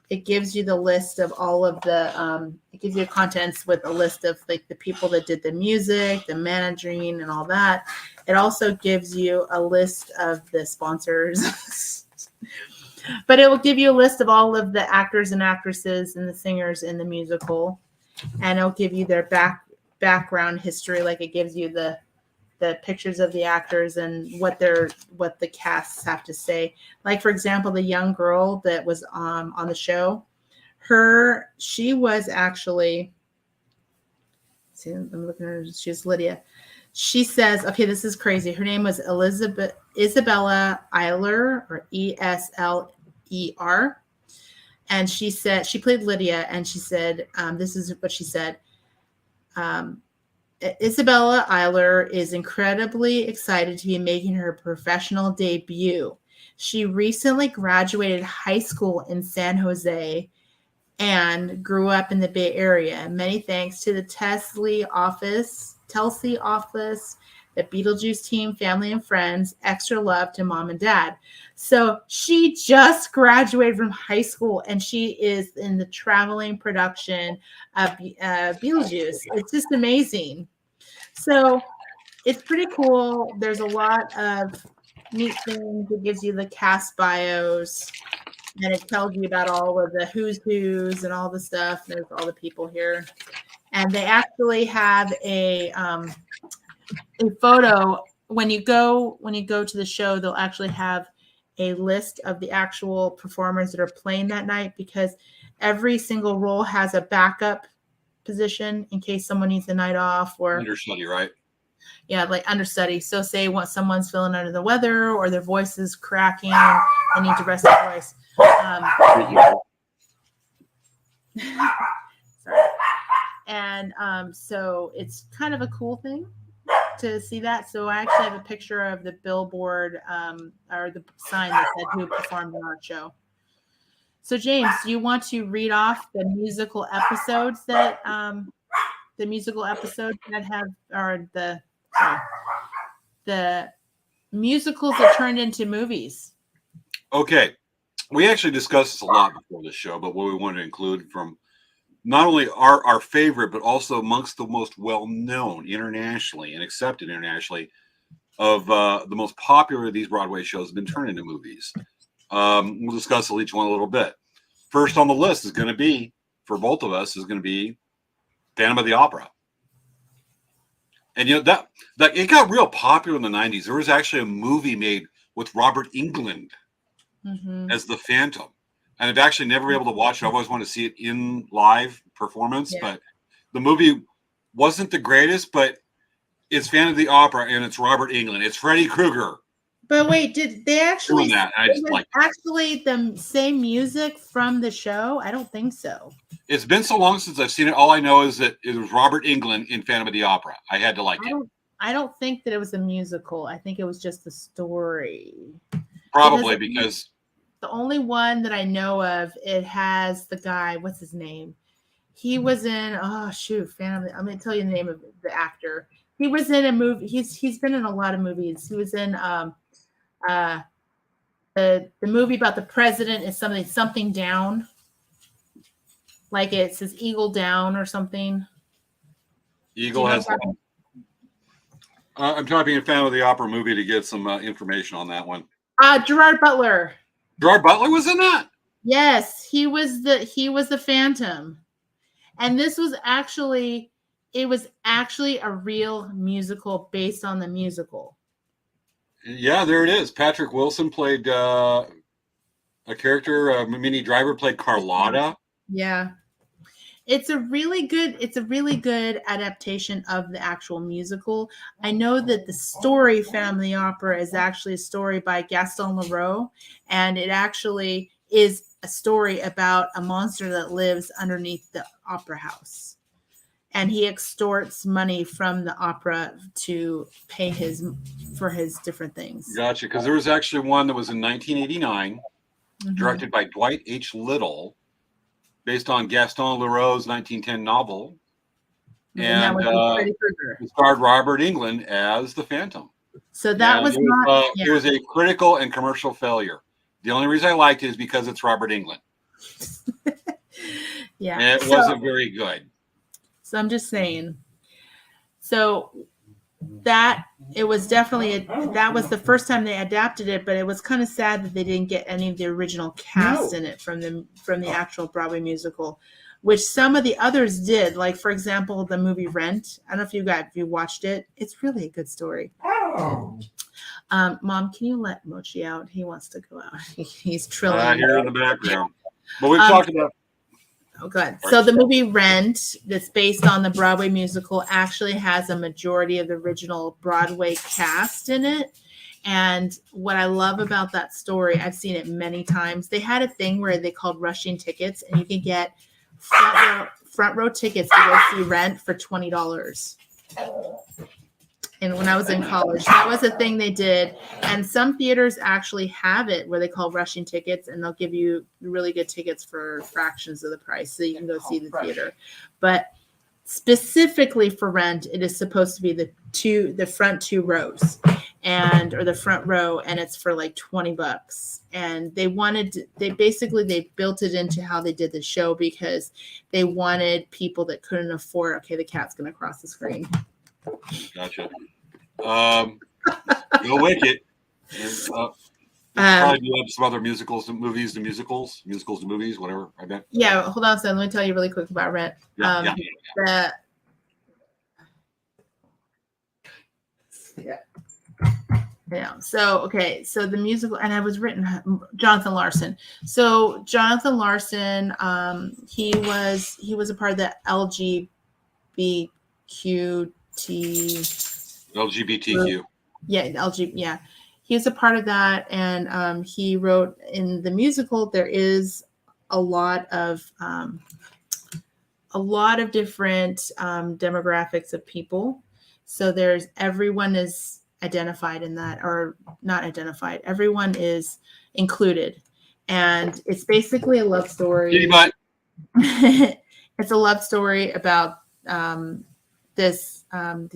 it gives you the list of all of the, it gives you the contents with a list of like the people that did the music, the managing and all that. It also gives you a list of the sponsors. But it will give you a list of all of the actors and actresses and the singers in the musical. And it'll give you their background history, like it gives you the pictures of the actors and what the casts have to say. Like, for example, the young girl that was on the show, she was actually, see, I'm looking at her, she's Lydia. She says, okay, this is crazy. Her name was Isabella Eiler, or Esler. And she said, she played Lydia, and she said, this is what she said. Isabella Eiler is incredibly excited to be making her professional debut. She recently graduated high school in San Jose and grew up in the Bay Area. Many thanks to the Telsey office, the Beetlejuice team, family and friends, extra love to mom and dad. So she just graduated from high school and she is in the traveling production of Beetlejuice. It's just amazing. So it's pretty cool. There's a lot of neat things. It gives you the cast bios and it tells you about all of the who's and all the stuff. There's all the people here. And they actually have a photo when you go to the show. They'll actually have a list of the actual performers that are playing that night, because every single role has a backup position in case someone needs a night off or
Understudy, right?
Yeah, like understudy. So say what someone's feeling under the weather or their voice is cracking and they need to rest their voice. Sorry. And so it's kind of a cool thing to see that. So I actually have a picture of the billboard or the sign that said who performed in our show. So James, do you want to read off the musical episodes that have, or the musicals that turned into movies?
Okay. We actually discussed this a lot before this show, but what we wanted to include from not only our favorite, but also amongst the most well-known internationally and accepted internationally of the most popular of these Broadway shows have been turned into movies. We'll discuss each one a little bit. First on the list is going to be, for both of us, is going to be Phantom of the Opera. And you know that it got real popular in the 90s. There was actually a movie made with Robert Englund as the Phantom. And I've actually never been able to watch it. I always want to see it in live performance, but the movie wasn't the greatest, but it's Phantom of the Opera and it's Robert Englund. It's Freddy Krueger.
But wait, did they actually
doing that? I just like
actually the same music from the show? I don't think so.
It's been so long since I've seen it. All I know is that it was Robert Englund in Phantom of the Opera. I had to like it.
I don't think that it was a musical. I think it was just the story.
Probably because
the only one that I know of, it has the guy, what's his name? He was in Phantom. I'm going to tell you the name of the actor. He was in a movie. He's been in a lot of movies. He was in the movie about the president is something down. Like it says Eagle Down or something.
Eagle has. I'm typing in Phantom of the Opera movie to get some information on that one.
Gerard Butler.
Gerard Butler was in that?
Yes, he was the Phantom. And this was actually a real musical based on the musical.
Yeah, there it is. Patrick Wilson played a character. Minnie Driver played Carlotta.
Yeah. It's a really good adaptation of the actual musical. I know that the story Phantom of the Opera is actually a story by Gaston Leroux, and it actually is a story about a monster that lives underneath the opera house. And he extorts money from the opera to pay for his different things.
Gotcha, because there was actually one that was in 1989, directed by Dwight H. Little, based on Gaston Leroux's 1910 novel, and it starred Robert Englund as the Phantom.
So that was
it was a critical and commercial failure. The only reason I liked it is because it's Robert Englund.
Yeah,
and it wasn't very good.
So I'm just saying. So that it was definitely that was the first time they adapted it, but it was kind of sad that they didn't get any of the original cast in it from the actual Broadway musical, which some of the others did. Like for example, the movie Rent. I don't know if you watched it. It's really a good story. Mom, can you let Mochi out? He wants to go out. He's trilling.
I hear in the background. But we've talked about.
Oh, good. So the movie Rent, that's based on the Broadway musical, actually has a majority of the original Broadway cast in it. And what I love about that story, I've seen it many times. They had a thing where they called rushing tickets, and you could get front row tickets to go see Rent for $20. And when I was in college, that was a thing they did. And some theaters actually have it where they call rushing tickets, and they'll give you really good tickets for fractions of the price so you can go see the theater. But specifically for Rent, it is supposed to be the front 2 rows, or the front row, and it's for like $20. And they built it into how they did the show because they wanted people that couldn't afford. Okay, the cat's gonna cross the screen.
Gotcha. Go Wicked. And, probably do have some other musicals to movies to musicals to movies, whatever. I bet.
Yeah, hold on a second. Let me tell you really quick about Rent.
Yeah.
Yeah. So the musical, and I was written Jonathan Larson. So Jonathan Larson, he was a part of the
LGBTQ.
Yeah. He was a part of that, and he wrote in the musical. There is a lot of different demographics of people. So everyone is identified in that, or not identified. Everyone is included, and it's basically a love story. It's a love story about these 2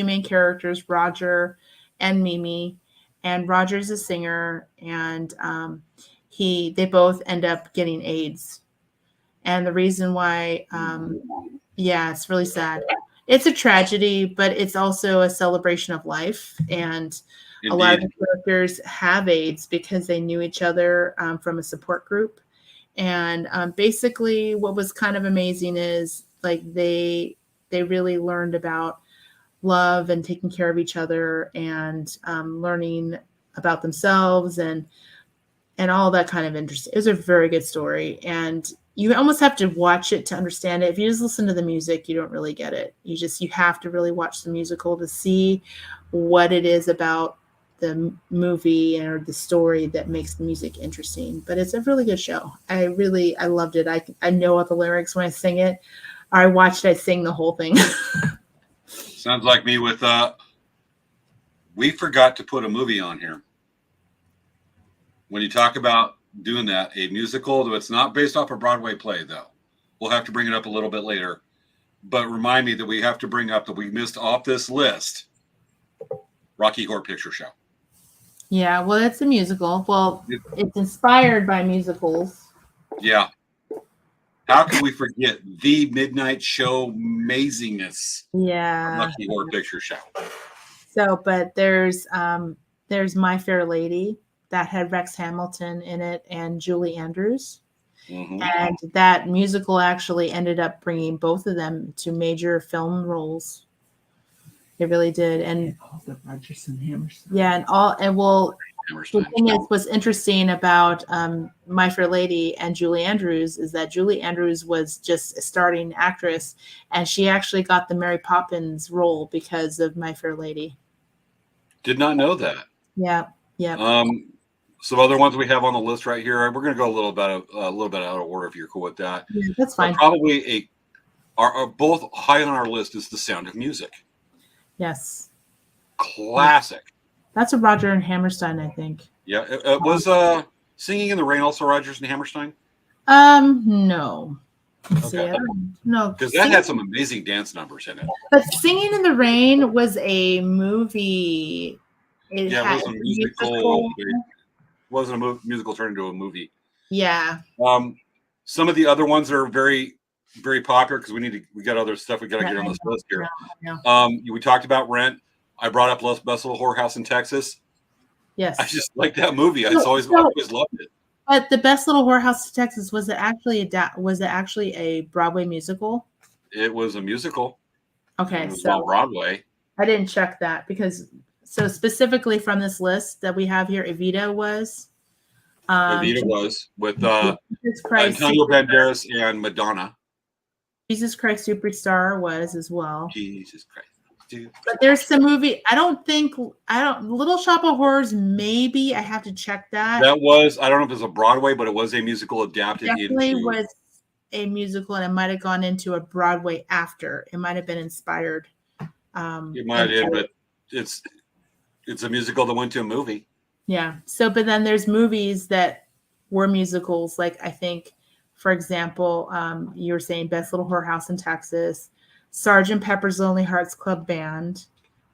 main characters, Roger and Mimi. And Roger's a singer, and they both end up getting AIDS. And the reason why, it's really sad. It's a tragedy, but it's also a celebration of life. And Indeed. A lot of the characters have AIDS because they knew each other from a support group. And basically, what was kind of amazing is like they really learned about love and taking care of each other, and learning about themselves and all that kind of interesting. It was a very good story, and you almost have to watch it to understand it. If you just listen to the music, you don't really get it. You have to really watch the musical to see what it is about the movie or the story that makes the music interesting. But it's a really good show. I loved it. I know all the lyrics when I sing it. Or I watched it, I sing the whole thing.
Sounds like me with we forgot to put a movie on here. When you talk about doing that, a musical that's not based off a Broadway play, though. We'll have to bring it up a little bit later. But remind me that we have to bring up that we missed off this list Rocky Horror Picture Show.
Yeah, well, it's a musical. Well, it's inspired by musicals.
Yeah. How can we forget the midnight show amazingness?
Yeah.
Rocky Horror Picture Show.
So, but there's My Fair Lady that had Rex Hamilton in it and Julie Andrews.
Mm-hmm.
And that musical actually ended up bringing both of them to major film roles. It really did. And
all the Rodgers and Hammerstein.
Yeah, the thing is, what's interesting about My Fair Lady and Julie Andrews is that Julie Andrews was just a starting actress, and she actually got the Mary Poppins role because of My Fair Lady.
Did not know that.
Yeah.
Some other ones we have on the list right here. We're going to go a little bit out of order if you're cool with that.
Yeah, that's fine.
Probably are both high on our list is The Sound of Music.
Yes.
Classic.
That's a Roger and Hammerstein, I think.
Yeah, it was Singing in the Rain also Rodgers and Hammerstein?
No.
Okay.
No.
Because that had some amazing dance numbers in it.
But Singing in the Rain was a movie.
It was a musical. It wasn't a musical turned into a movie.
Yeah.
Some of the other ones are very, very popular because we got other stuff we got to get on this list here.
Yeah.
We talked about Rent. I brought up Best Little Whorehouse in Texas.
Yes.
I just like that movie. I always loved it.
But The Best Little Whorehouse in Texas, was it actually a Broadway musical?
It was a musical.
Okay,
it was on Broadway.
I didn't check that because specifically from this list that we have here, Evita was.
Evita was with Antonio Banderas and Madonna.
Jesus Christ Superstar was as well.
Jesus Christ.
But there's some movie. Little Shop of Horrors. Maybe I have to check that.
That was, I don't know if it was a Broadway, but it was a musical adapted.
Definitely was a musical, and it might have gone into a Broadway after. It might have been inspired.
It might have, but it's a musical that went to a movie.
Yeah. So, but then there's movies that were musicals. Like I think, for example, you were saying Best Little Whorehouse in Texas. Sergeant Pepper's Lonely Hearts Club Band.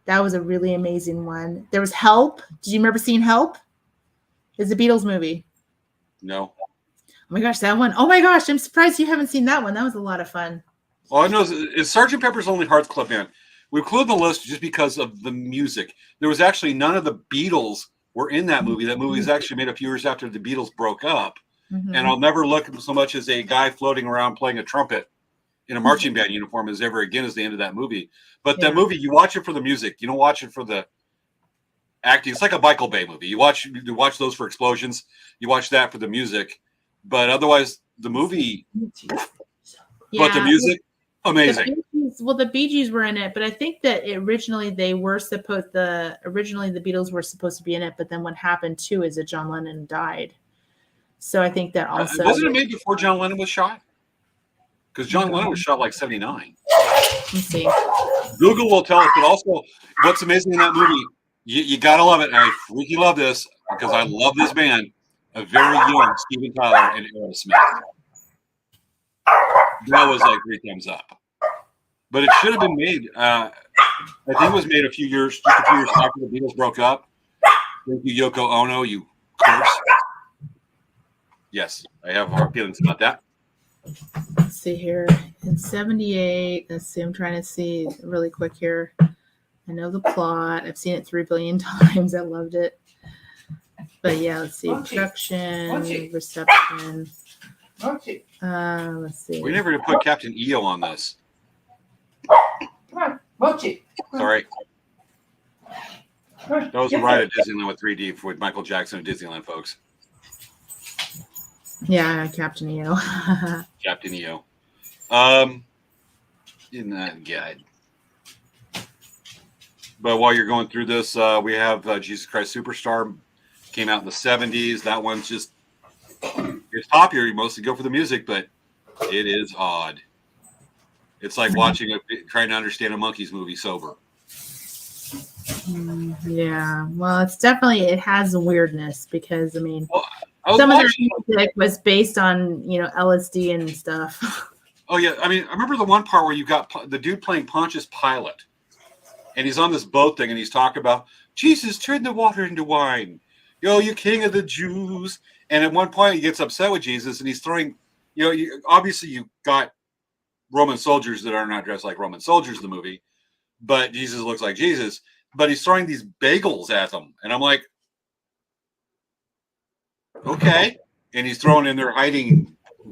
That was a really amazing one. There was Help. Did you remember seeing Help? It's a Beatles movie.
No.
Oh my gosh, that one. Oh my gosh, I'm surprised you haven't seen that one. That was a lot of fun.
All I know is Sergeant Pepper's Lonely Hearts Club Band. We included the list just because of the music. There was actually none of the Beatles were in that movie. That movie was actually made a few years after the Beatles broke up.
Mm-hmm.
And I'll never look so much as a guy floating around playing a trumpet in a marching band uniform as ever again as the end of that movie. But that movie, you watch it for the music. You don't watch it for the acting. It's like a Michael Bay movie. You watch those for explosions. You watch that for the music. But otherwise, the movie, but the music, amazing.
The Bee Gees were in it, but I think that originally the Beatles were supposed to be in it, but then what happened too is that John Lennon died. So I think that also
wasn't it made before John Lennon was shot? Because John Lennon was shot like 79.
Let's see.
Google will tell us, but also what's amazing in that movie, you gotta love it. And I freaking love this because I love this band. A very young Steven Tyler and Aerosmith. That was like 3 times up. But it should have been made. I think it was made just a few years after the Beatles broke up. Thank you, Yoko Ono, you curse. Yes, I have hard feelings about that.
Let's see here. In 78, let's see, I'm trying to see really quick here. I know the plot. I've seen it 3 billion times. I loved it. But yeah, let's see. Production, reception. Let's see.
We never did put Captain EO on this.
Come on, Mochi.
Sorry. That was a ride at Disneyland with 3D with Michael Jackson at Disneyland, folks.
Yeah, Captain EO.
Captain EO. In that guide. But while you're going through this, we have Jesus Christ Superstar. Came out in the 70s. That one's just, it's popular. You mostly go for the music, but it is odd. It's like watching trying to understand a Monkees movie sober.
Yeah, well, it has a weirdness because, I mean,
some
of their music was based on, LSD and stuff.
Oh, yeah. I mean, I remember the one part where you got the dude playing Pontius Pilate, and he's on this boat thing, and he's talking about, Jesus, turn the water into wine. Yo, you king of the Jews. And at one point, he gets upset with Jesus, and he's throwing, obviously you got Roman soldiers that are not dressed like Roman soldiers in the movie, but Jesus looks like Jesus. But he's throwing these bagels at them. And I'm like, okay. And he's throwing in there,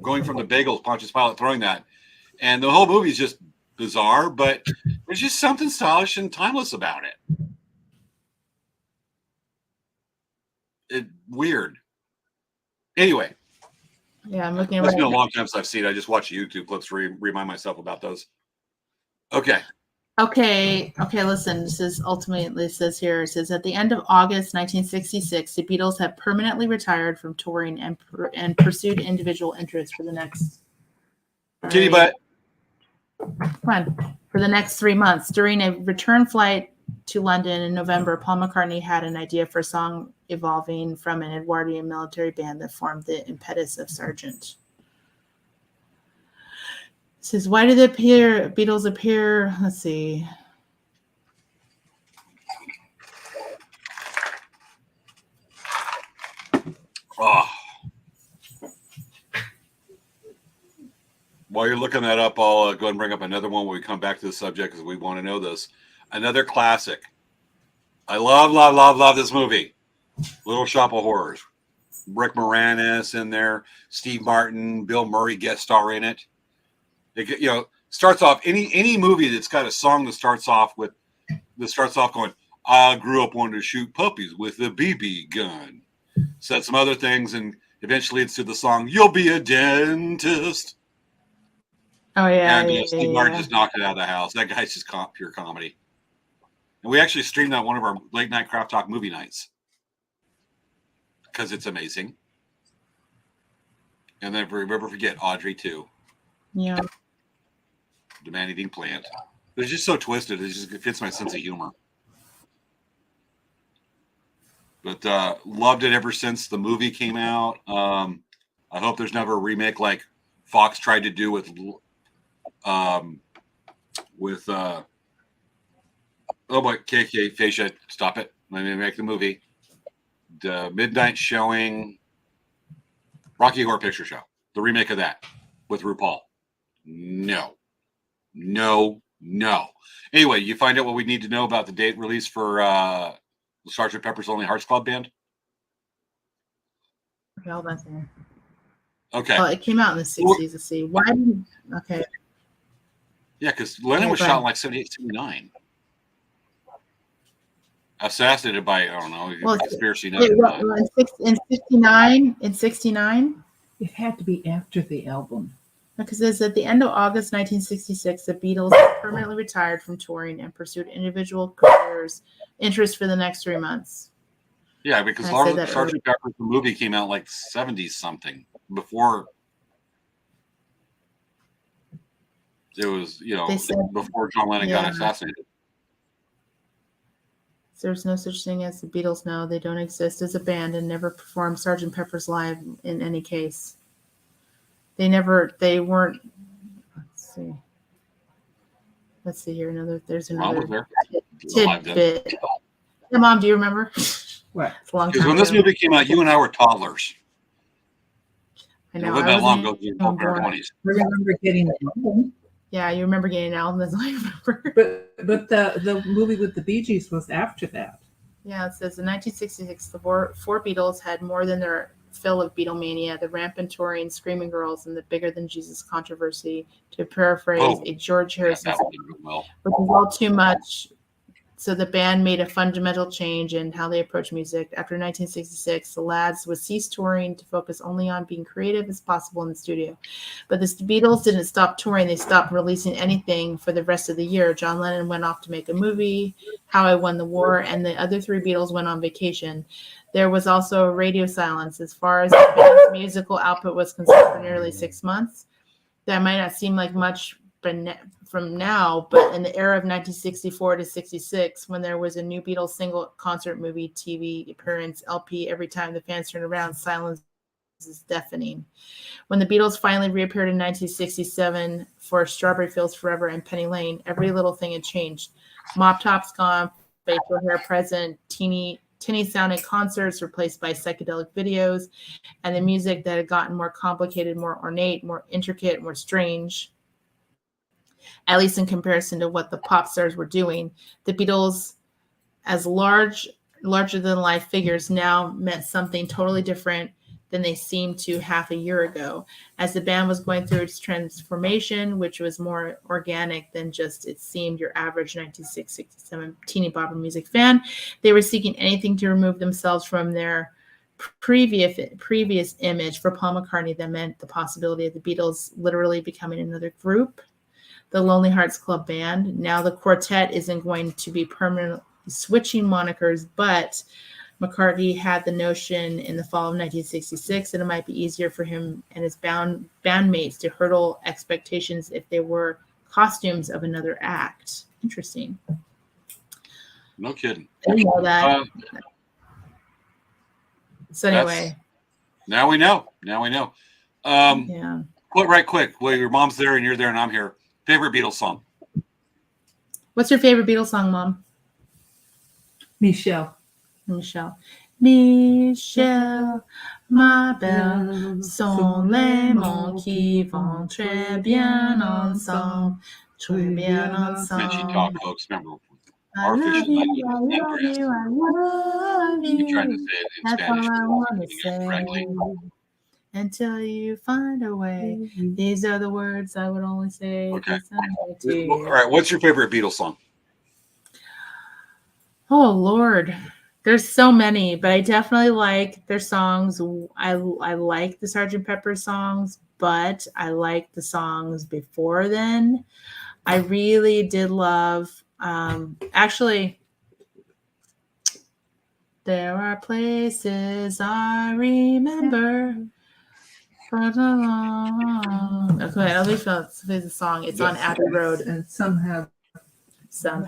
going from the bagels, Pontius Pilate throwing that. And the whole movie is just bizarre, but there's just something stylish and timeless about it. Weird. Anyway.
Yeah, I'm looking.
It's been a long time since I've seen it. I just watch YouTube clips to remind myself about those. Okay.
Listen, this is ultimately, it says here, it says at the end of August 1966, the Beatles have permanently retired from touring and pursued individual interests for the next.
Kitty butt.
Come on. For the next 3 months. During a return flight to London in November, Paul McCartney had an idea for a song evolving from an Edwardian military band that formed the impetus of Sgt. It says, why did the Beatles appear? Let's see.
Oh. While you're looking that up, I'll go ahead and bring up another one when we come back to the subject because we want to know this. Another classic. I love this movie. Little Shop of Horrors. Rick Moranis in there. Steve Martin, Bill Murray guest star in it. It starts off any movie that's got a song that starts off going, I grew up wanting to shoot puppies with a BB gun. Said some other things, and eventually it's to the song, You'll Be a Dentist.
Oh, yeah.
And Steve Martin just knocked it out of the house. That guy's just pure comedy. And we actually streamed that one of our late night Craft Talk movie nights because it's amazing. And then never forget Audrey, too.
Yeah.
The man-eating plant. It's just so twisted. It fits my sense of humor. But loved it ever since the movie came out. I hope there's never a remake like Fox tried to do with with oh boy, KK Fascia, stop it. Let me make the movie. The midnight showing Rocky Horror Picture Show, the remake of that with RuPaul. No. Anyway, you find out what we need to know about the date release for Sgt. Pepper's Lonely Hearts Club Band.
Okay, hold on a second.
Okay.
Well, it came out in the 60s. Let's see. Why? Okay.
Yeah, because Lennon
Okay,
was
go
shot
ahead.
in like 78, 79. Assassinated by, I don't know,
Well,
conspiracy.
in 69,
It had to be after the album.
because it's at the end of August 1966, the Beatles had permanently retired from touring and pursued individual careers interests for the next 3 months.
Yeah, because
I said that
Sgt. Pepper's the movie came out like 70 something before it was,
They said,
before John Lennon got assassinated.
There's no such thing as the Beatles now. They don't exist as a band and never performed Sgt. Pepper's live in any case. They weren't. Let's see here. There's
Mom was
another
there.
tidbit. Hey, Mom, do you remember?
What?
It's a long
Because
time
when this
ago.
movie came out, you and I were toddlers.
I
It
know.
wasn't
I
that long
wasn't
ago. We were
even
both in our
born.
20s.
I remember getting the album,
Yeah, you remember getting an album. That's all you remember.
but the movie with the Bee Gees was after that.
Yeah, it says in 1966, the four Beatles had more than their fill of Beatlemania, the rampant touring, Screaming Girls, and the bigger than Jesus controversy, to paraphrase a George Harrison
that
song,
wouldn't go well.
which is all too much. So the band made a fundamental change in how they approach music. After 1966, the lads would cease touring to focus only on being creative as possible in the studio. But the Beatles didn't stop touring. They stopped releasing anything for the rest of the year. John Lennon went off to make a movie, How I Won the War, and the other three Beatles went on vacation. There was also a radio silence as far as the band's musical output was concerned for nearly 6 months. That might not seem like much from now, but in the era of 1964 to 66, when there was a new Beatles single, concert, movie, TV appearance, LP, every time the fans turned around, silence is deafening. When the Beatles finally reappeared in 1967 for Strawberry Fields Forever and Penny Lane, every little thing had changed. Mop tops gone, facial hair present, tinny sounding concerts replaced by psychedelic videos, and the music that had gotten more complicated, more ornate, more intricate, more strange, at least in comparison to what the pop stars were doing. The Beatles, as larger than life figures, now meant something totally different than they seemed to half a year ago. As the band was going through its transformation, which was more organic than just it seemed your average 1967 teeny bopper music fan, they were seeking anything to remove themselves from their previous image. For Paul McCartney, that meant the possibility of the Beatles literally becoming another group, the Lonely Hearts Club Band. Now the quartet isn't going to be permanently switching monikers, but McCartney had the notion in the fall of 1966 that it might be easier for him and his bandmates to hurdle expectations if they were costumes of another act. Interesting.
No kidding.
I didn't know that. So anyway.
Now we know.
Yeah.
Right quick. Well, your mom's there and you're there and I'm here. Favorite Beatles song?
What's your favorite Beatles song, Mom?
Michelle,
ma belle, sont les mots qui vont très bien ensemble, très bien
Man, she talked,
ensemble.
folks. Remember,
I
our
love
official
you,
language
I
is
love
English.
you, I love
Keep trying to
you.
say it in
That's
Spanish.
all I want to
Saying it correctly.
say. Until you find a way. These are the words I would only say.
Okay.
To you.
All right. What's your favorite Beatles song?
Oh Lord, there's so many, but I definitely like their songs. I like the Sgt. Pepper songs, but I like the songs before then. I really did love. Actually, there are places I remember. Okay, let me play the song. It's on Abbey Road.
and some have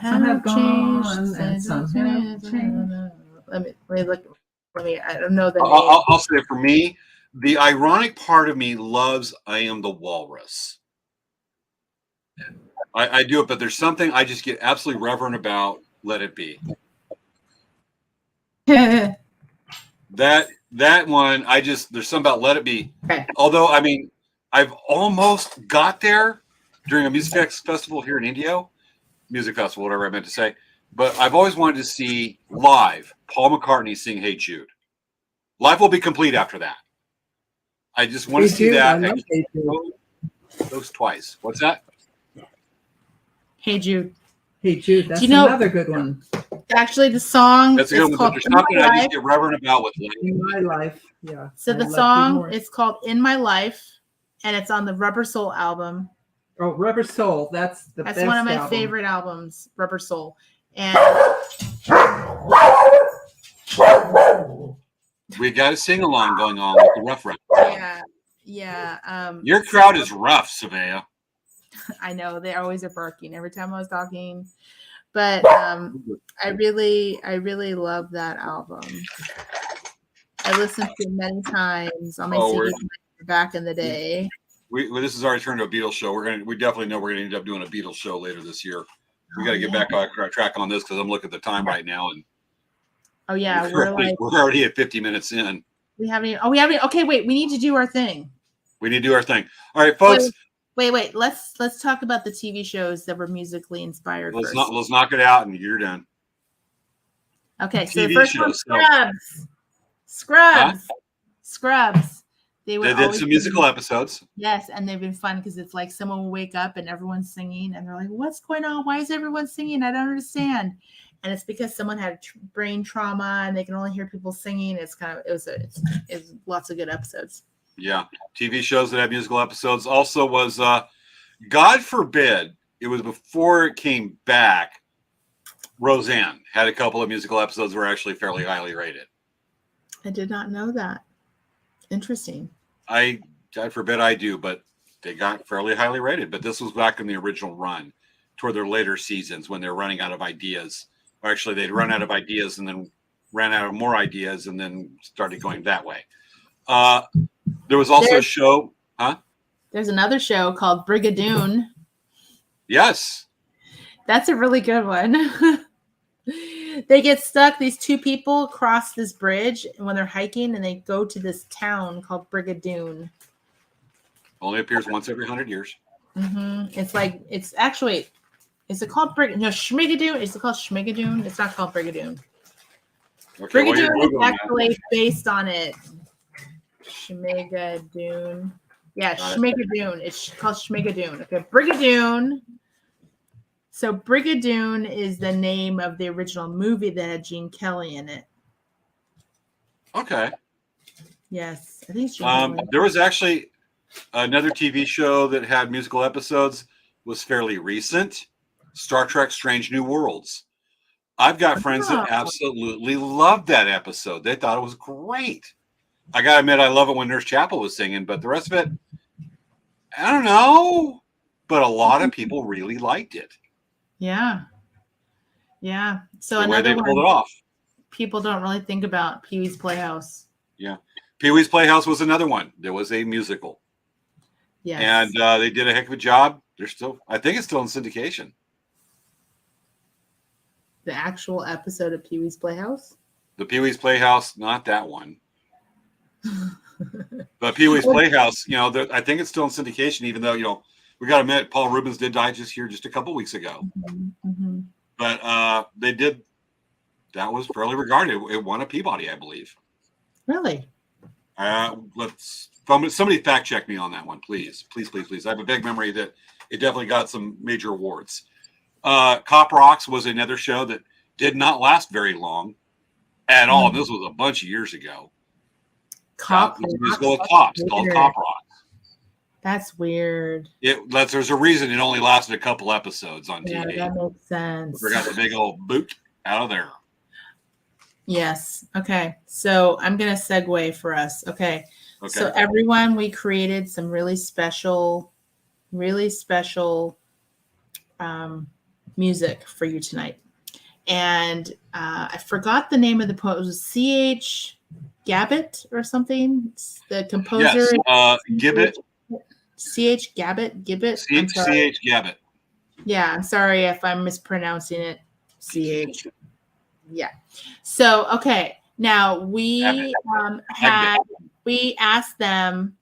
Have
gone,
changed,
and some have changed.
Let me look. I don't know the name.
I'll say for me, the ironic part of me loves "I Am the Walrus." I do it, but there's something I just get absolutely reverent about Let It Be. That one, there's something about Let It Be.
Okay.
Although, I mean, I've almost got there during a festival here in Indio, music festival, whatever I meant to say. But I've always wanted to see live Paul McCartney sing "Hey Jude." Life will be complete after that. I just want to see that.
I love Hey Jude.
Those twice. What's that?
Hey Jude.
Hey Jude, that's
Do you know-
another good one.
Actually, the song
That's a
is
good one. But
called
there's
In My
something I
Life.
just get reverent about with Let It Be.
In my life, yeah.
So
I
the
love you
song
more.
is called "In My Life," and it's on the Rubber Soul album.
Oh, Rubber Soul. That's the
That's
best
one of my
album.
favorite albums, Rubber Soul. And
We got a sing along going on with the rough rap.
yeah.
Your crowd is rough, Svea.
I know they always are barking every time I was talking, but I really love that album. I listened to it many times on my CD back in the day.
This has already turned to a Beatles show. We definitely know we're gonna end up doing a Beatles show later this year. We got to get back on track on this because I'm looking at the time right now, and we're already at 50 minutes in.
We haven't. Okay, wait. We need to do our thing.
We need to do our thing. All right, folks.
Wait. Let's talk about the TV shows that were musically inspired.
Let's knock it out, and you're done.
Okay, so
TV
the first one, Scrubs. They
did some musical episodes.
Yes, and they've been fun because it's like someone will wake up and everyone's singing, and they're like, "What's going on? Why is everyone singing? I don't understand." And it's because someone had brain trauma and they can only hear people singing. It's lots of good episodes.
Yeah, TV shows that have musical episodes. Also was God forbid it was before it came back. Roseanne had a couple of musical episodes that were actually fairly highly rated.
I did not know that. Interesting.
God forbid I do, but they got fairly highly rated. But this was back in the original run, toward their later seasons when they're running out of ideas. Or actually, they'd run out of ideas and then ran out of more ideas and then started going that way. There was also a show, huh?
There's another show called Brigadoon.
Yes.
That's a really good one. They get stuck. These two people cross this bridge when they're hiking, and they go to this town called Brigadoon.
Only appears once every 100 years.
Mm-hmm. Is it called Schmigadoon? Is it called Schmigadoon? It's not called Brigadoon.
Okay,
Brigadoon is actually based on it. Schmigadoon. Yeah, Schmigadoon. It's called Schmigadoon. Okay, Brigadoon. So Brigadoon is the name of the original movie that had Gene Kelly in it.
Okay.
Yes, I think it's Gene Kelly.
There was actually another TV show that had musical episodes. Was fairly recent. Star Trek: Strange New Worlds. I've got friends that absolutely loved that episode. They thought it was great. I gotta admit, I love it when Nurse Chapel was singing, but the rest of it, I don't know. But a lot of people really liked it.
Yeah. So
the way they pulled it off.
People don't really think about Pee-wee's Playhouse.
Yeah, Pee-wee's Playhouse was another one. There was a musical.
Yes.
And they did a heck of a job. I think it's still in syndication.
The actual episode of Pee-wee's Playhouse?
The Pee-wee's Playhouse, not that one. But Pee-wee's Playhouse, I think it's still in syndication, even though, we got to admit, Paul Rubens did die just a couple weeks ago.
Mm-hmm.
But they did, that was fairly regarded. It won a Peabody, I believe.
Really?
Somebody fact check me on that one, please. Please. I have a big memory that it definitely got some major awards. Cop Rocks was another show that did not last very long at all. This was a bunch of years ago.
Cop
Rocks? Let's go with Cops, called Cop Rocks.
That's weird.
There's a reason it only lasted a couple episodes on TV.
That makes sense.
We got the big old boot out of there.
Yes. Okay. So I'm going to segue for us. Okay. So everyone, we created some really special music for you tonight. And I forgot the name of the poet. It was C.H. Gabbett or something. The composer.
Yes. Gibbet.
C.H. Gabbett.
C.H. Gabbett.
Yeah, I'm sorry if I'm mispronouncing it. CH. Yeah. So, okay. Now we asked them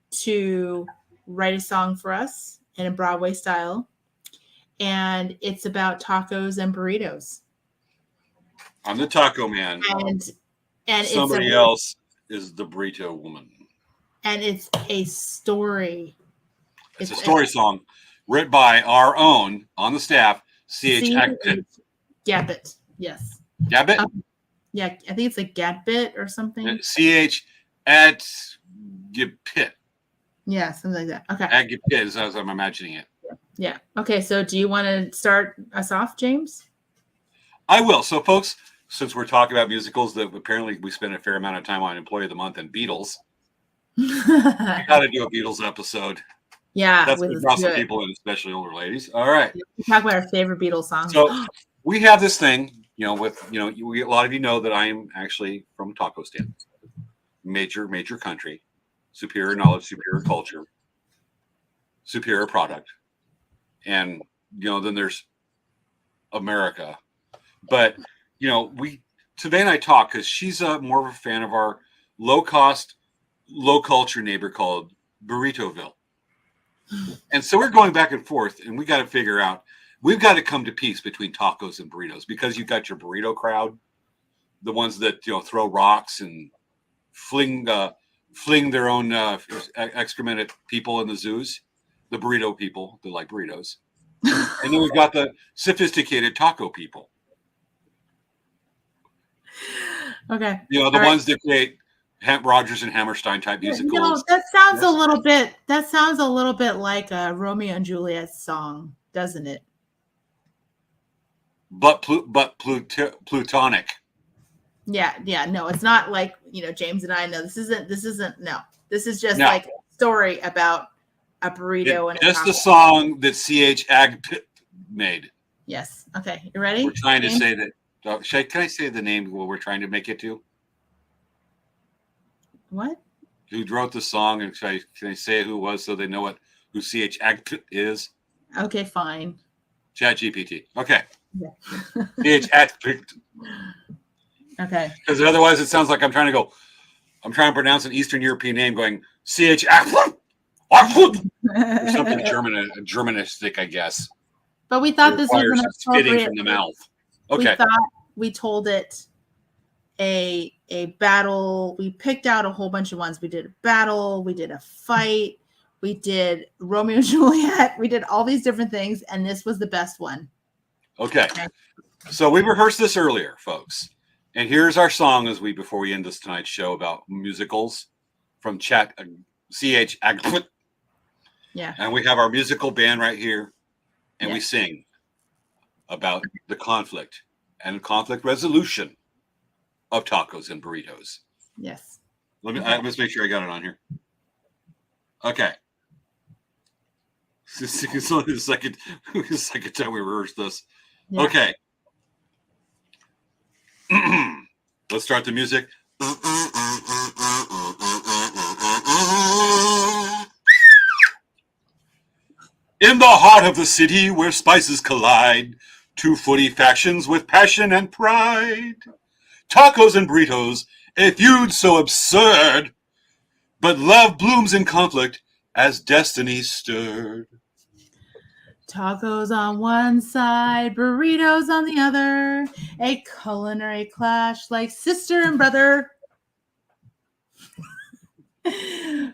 to write a song for us in a Broadway style, and it's about tacos and burritos.
I'm the taco man.
And
Somebody else is the burrito woman.
And it's a story.
It's a story song written by our own on the staff, C.H.
Gabbett. Yes.
Gabbett?
Yeah, I think it's like Gabbett or something.
C.H. at Gabbett.
Yeah, something like that. Okay.
At Gabbett is as I'm imagining it.
Yeah. Okay, so do you want to start us off, James?
I will. So, folks, since we're talking about musicals that apparently we spend a fair amount of time on Employee of the Month and Beatles, we got to do a Beatles episode.
Yeah.
That's going to draw some people in, especially older ladies. All right.
We talk about our favorite Beatles songs.
So we have this thing, a lot of you know that I am actually from Taco Stand. Major country, superior knowledge, superior culture, superior product. And, then there's America. But, Svea and I talk because she's more of a fan of our low-cost, low-culture neighbor called Burritoville. And so we're going back and forth, and we got to figure out, we've got to come to peace between tacos and burritos, because you've got your burrito crowd, the ones that, throw rocks and fling their own excrement at people in the zoos, the burrito people that like burritos. And then we've got the sophisticated taco people.
Okay.
The ones that create Rodgers and Hammerstein type musicals.
No, that sounds a little bit. That sounds a little bit like a Romeo and Juliet song, doesn't it?
But plutonic.
Yeah. No, it's not like James and I know. This isn't. No, this is just like a story about a burrito and
just the song that C.H. made.
Yes. Okay, you ready?
We're trying to say that. Can I say the name what we're trying to make it to?
What?
Who wrote the song, and can I say who it was so they know who C.H. is?
Okay, fine.
ChatGPT. Okay.
Yeah.
C.H.
Okay.
Because otherwise it sounds like I'm trying to pronounce an Eastern European name going C.H. or something Germanistic, I guess.
But we thought this was an
spitting from the mouth. Okay.
We thought we told it a battle. We picked out a whole bunch of ones. We did a battle. We did a fight. We did Romeo and Juliet. We did all these different things, and this was the best one.
Okay. So we rehearsed this earlier, folks. And here's our song before we end this tonight's show about musicals from C.H.
Yeah.
And we have our musical band right here, and we sing about the conflict and conflict resolution of tacos and burritos.
Yes.
Let's make sure I got it on here. Okay. It's only the second time we rehearsed this. Yeah. Okay. Let's start the music. In the heart of the city where spices collide, two footy factions with passion and pride. Tacos and burritos, a feud so absurd, but love blooms in conflict as destiny stirred.
Tacos on one side, burritos on the other, a culinary clash like sister and brother.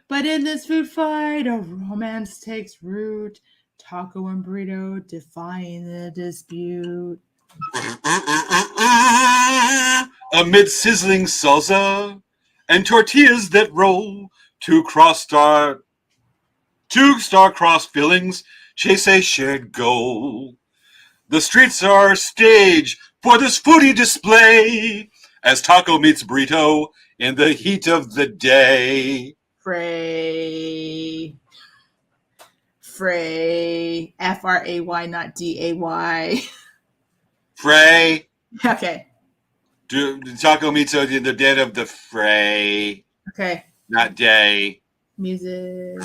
But in this food fight, a romance takes root. Taco and burrito defying the dispute.
Amid sizzling salsa and tortillas that roll, two star-crossed fillings chase a shared goal. The streets are stage for this foodie display as taco meets burrito in the heat of the day.
Fray, F-R-A-Y, not D-A-Y.
Fray.
Okay.
Taco meets in the dead of the fray.
Okay.
Not day.
Music.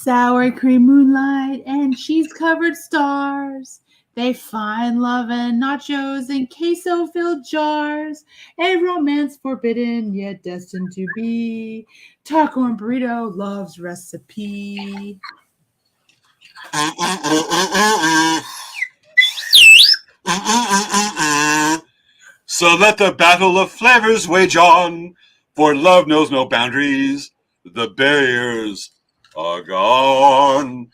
Sour cream moonlight and cheese-covered stars. They find love in nachos and queso-filled jars. A romance forbidden yet destined to be. Taco and burrito love's recipe.
So let the battle of flavors wage on, for love knows no boundaries. The barriers are gone.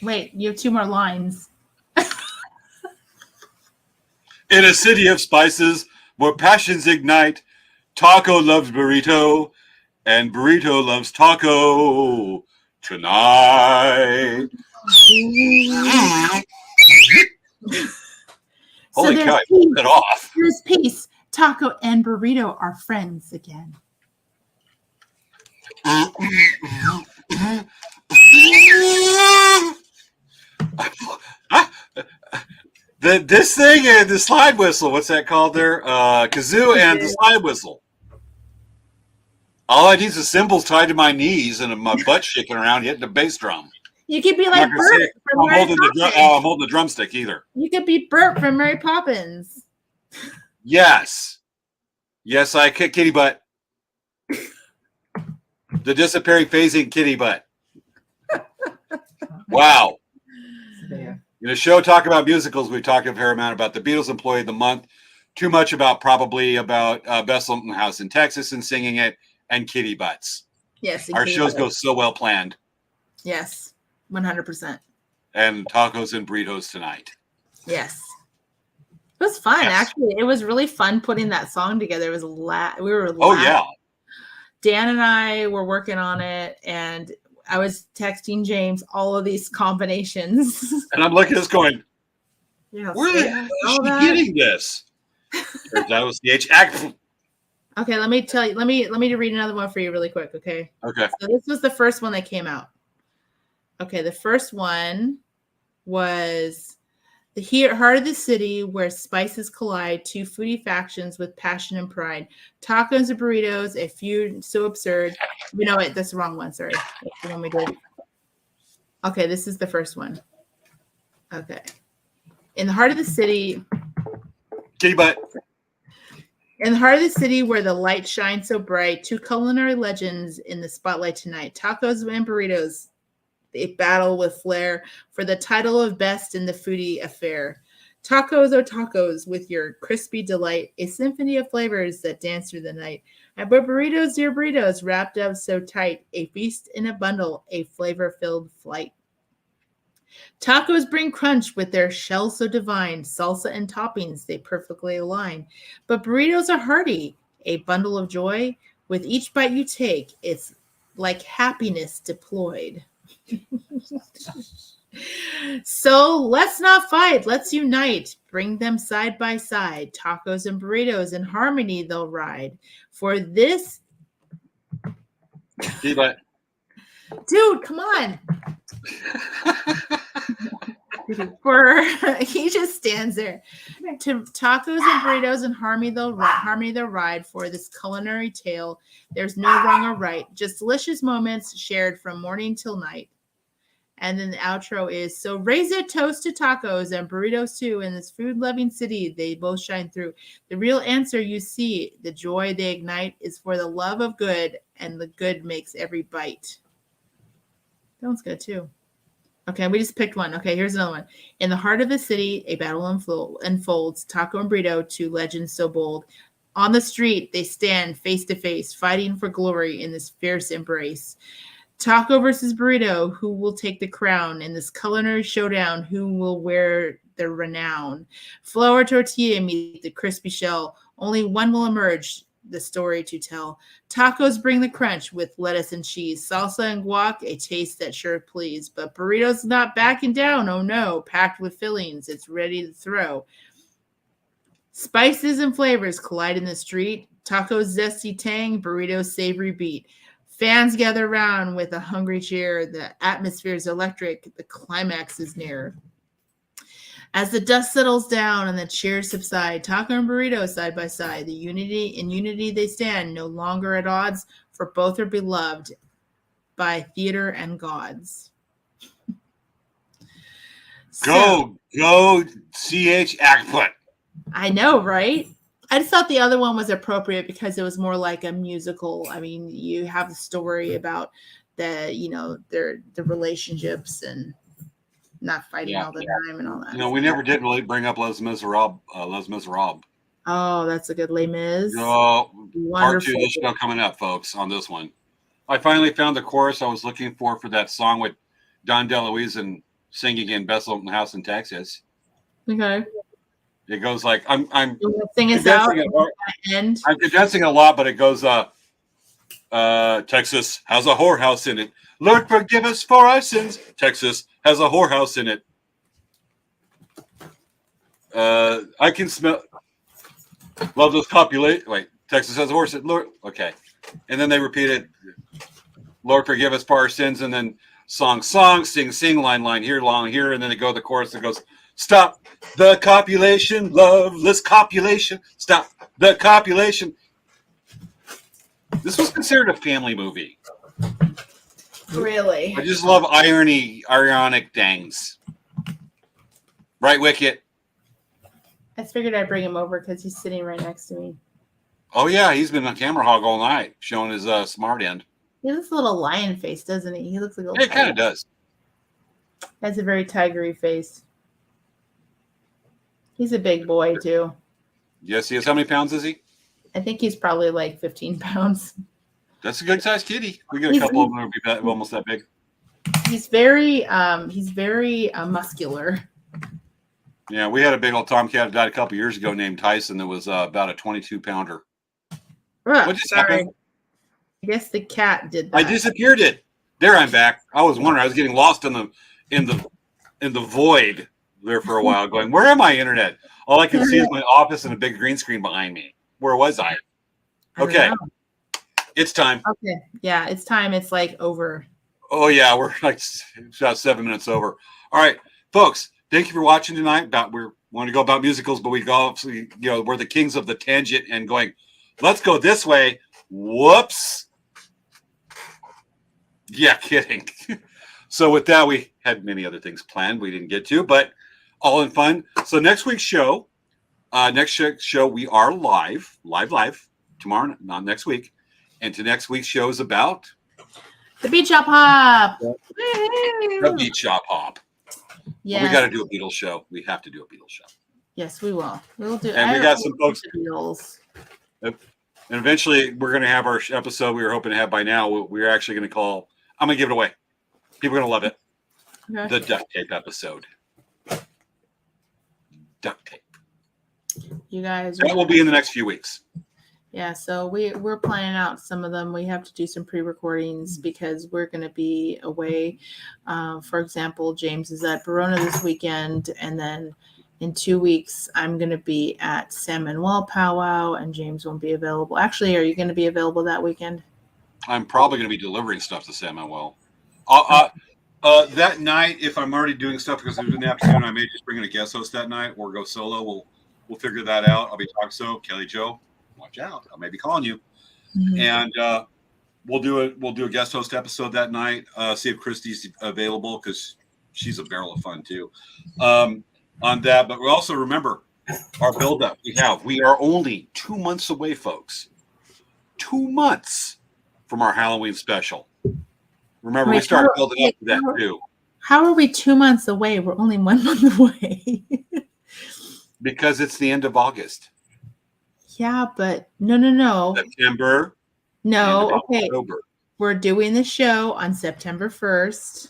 Wait, you have 2 more lines.
In a city of spices where passions ignite, Taco loves burrito, and burrito loves taco tonight. Holy
there's
cow,
peace.
put it off.
There's peace. Taco and burrito are friends again.
This thing and the slide whistle, what's that called there? Kazoo and the slide whistle. All I need is the cymbals tied to my knees and my butt shaking around hitting the bass drum.
You could be like Bert from
I'm
Mary
I'm holding the drumstick either.
You could be Bert from Mary Poppins.
Yes. Yes, I kick kitty butt. The disappearing, phasing kitty butt. Wow.
There.
In a show talk about musicals, we talked a fair amount about the Beatles Employee of the Month. Too much about Best Looking House in Texas and singing it, and kitty butts.
Yes.
Our shows go so well planned.
Yes. 100%.
And tacos and burritos tonight.
Yes. It was fun,
Yes.
actually. It was really fun putting that song together. It was we were
Oh, yeah.
Dan and I were working on it, and I was texting James all of these combinations.
And I'm looking at this going,
Yeah,
where the hell is she getting this? That was the act.
Okay, let me tell you. Let me read another one for you really quick, okay?
Okay.
So this was the first one that came out. Okay, the first one was the heart of the city where spices collide, 2 foodie factions with passion and pride. Tacos and burritos, a feud so absurd. You know what? That's the wrong one. Sorry. That's the one we did. Okay, this is the first one. Okay. In the heart of the city.
Kitty butt.
In the heart of the city where the light shines so bright, 2 culinary legends in the spotlight tonight. Tacos and burritos. A battle with flair for the title of best in the foodie affair. Tacos are tacos with your crispy delight, a symphony of flavors that dance through the night. And but burritos, dear burritos, wrapped up so tight, a feast in a bundle, a flavor-filled flight. Tacos bring crunch with their shell so divine, salsa and toppings, they perfectly align. But burritos are hearty, a bundle of joy. With each bite you take, it's like happiness deployed. So let's not fight, let's unite. Bring them side by side. Tacos and burritos in harmony they'll ride. For this,
Kitty butt.
dude, come on. For he just stands there. To tacos and burritos and harmony they'll ride. For this culinary tale, there's no wrong or right, just delicious moments shared from morning till night. And then the outro is, so raise a toast to tacos and burritos too. In this food-loving city, they both shine through. The real answer you see, the joy they ignite is for the love of good, and the good makes every bite. That one's good too. Okay, we just picked one. Okay, here's another one. In the heart of the city, a battle unfolds. Taco and burrito, 2 legends so bold. On the street, they stand face to face, fighting for glory in this fierce embrace. Taco versus burrito, who will take the crown in this culinary showdown? Who will wear the renown? Flour tortilla meet the crispy shell. Only one will emerge, the story to tell. Tacos bring the crunch with lettuce and cheese. Salsa and guac, a taste that sure please. But burritos not backing down, oh no. Packed with fillings, it's ready to throw. Spices and flavors collide in the street. Tacos zesty tang, burritos savory beat. Fans gather around with a hungry cheer. The atmosphere is electric. The climax is near. As the dust settles down and the cheers subside, taco and burrito side by side, the unity they stand, no longer at odds, for both are beloved by theater and gods.
Go, CH Ackfoot.
I know, right? I just thought the other one was appropriate because it was more like a musical. I mean, you have the story about the relationships and not fighting all the time and all that.
We never did really bring up Les Miserables. Les Miserables.
Oh, that's a good Les Mis.
Oh, part 2
Wonderful.
of the show coming up, folks, on this one. I finally found the chorus I was looking for that song with Don DeLuise and singing in Best Open House in Texas.
Okay.
It goes like I'm
sing us out.
I'm condensing a lot, but it goes Texas has a whorehouse in it. Lord forgive us for our sins. Texas has a whorehouse in it. I can smell love those copulate. Wait, Texas has a horse. Lord, okay, and then they repeat it. Lord forgive us for our sins, and then song, sing, line here, long here, and then they go the chorus that goes, stop the copulation, loveless copulation, stop the copulation. This was considered a family movie.
Really?
I just love ironic dangs. Right, Wicket?
I figured I'd bring him over because he's sitting right next to me.
Oh, yeah, he's been on camera hog all night, showing his smart end.
He looks a little lion face, doesn't he? He looks like a little
It kind of does.
That's a very tigery face. He's a big boy, too.
Yes, he is. How many pounds is he?
I think he's probably like 15 pounds.
That's a good sized kitty. We got a couple of them that would be almost that big.
He's very muscular.
Yeah, we had a big old tomcat that died a couple years ago named Tyson that was about a 22-pounder. What just happened?
I guess the cat did that.
I disappeared it. There I'm back. I was wondering. I was getting lost in the void there for a while, going, where am I, internet? All I can see is my office and a big green screen behind me. Where was I? Okay. It's time.
Okay. Yeah, it's time. It's like over.
Oh, yeah. We're like about 7 minutes over. All right, folks. Thank you for watching tonight. We want to go about musicals, but we go, we're the kings of the tangent and going, let's go this way. Whoops. Yeah, kidding. So with that, we had many other things planned we didn't get to, but all in fun. So next week's show, we are live tomorrow, not next week. And to next week's show is about
the Beach Shop Hop.
The Beach Shop Hop.
Yeah,
we got to do a Beatles show. We have to do a Beatles show.
Yes, we will. We'll do.
And we got some folks.
Beatles.
And eventually, we're going to have our episode we were hoping to have by now. We're actually going to call. I'm going to give it away. People are going to love it. Okay. The duct tape episode. Duct tape.
You guys.
That will be in the next few weeks.
Yeah, so we're planning out some of them. We have to do some pre-recordings because we're going to be away. For example, James is at Verona this weekend, and then in 2 weeks, I'm going to be at San Manuel Powwow, and James won't be available. Actually, are you going to be available that weekend?
I'm probably going to be delivering stuff to San Manuel. That night, if I'm already doing stuff because it's in the afternoon, I may just bring in a guest host that night or go solo. We'll figure that out. I'll be talking Kelly Joe. Watch out! I may be calling you, and we'll do a guest host episode that night. See if Christy's available because she's a barrel of fun too. On that, but we also remember our buildup. We are only 2 months away, folks. 2 months from our Halloween special. Remember, we started building up to that too.
How are we 2 months away? We're only 1 month away.
Because it's the end of August.
Yeah, but no.
September.
No, okay.
October.
We're doing the show on September 1st.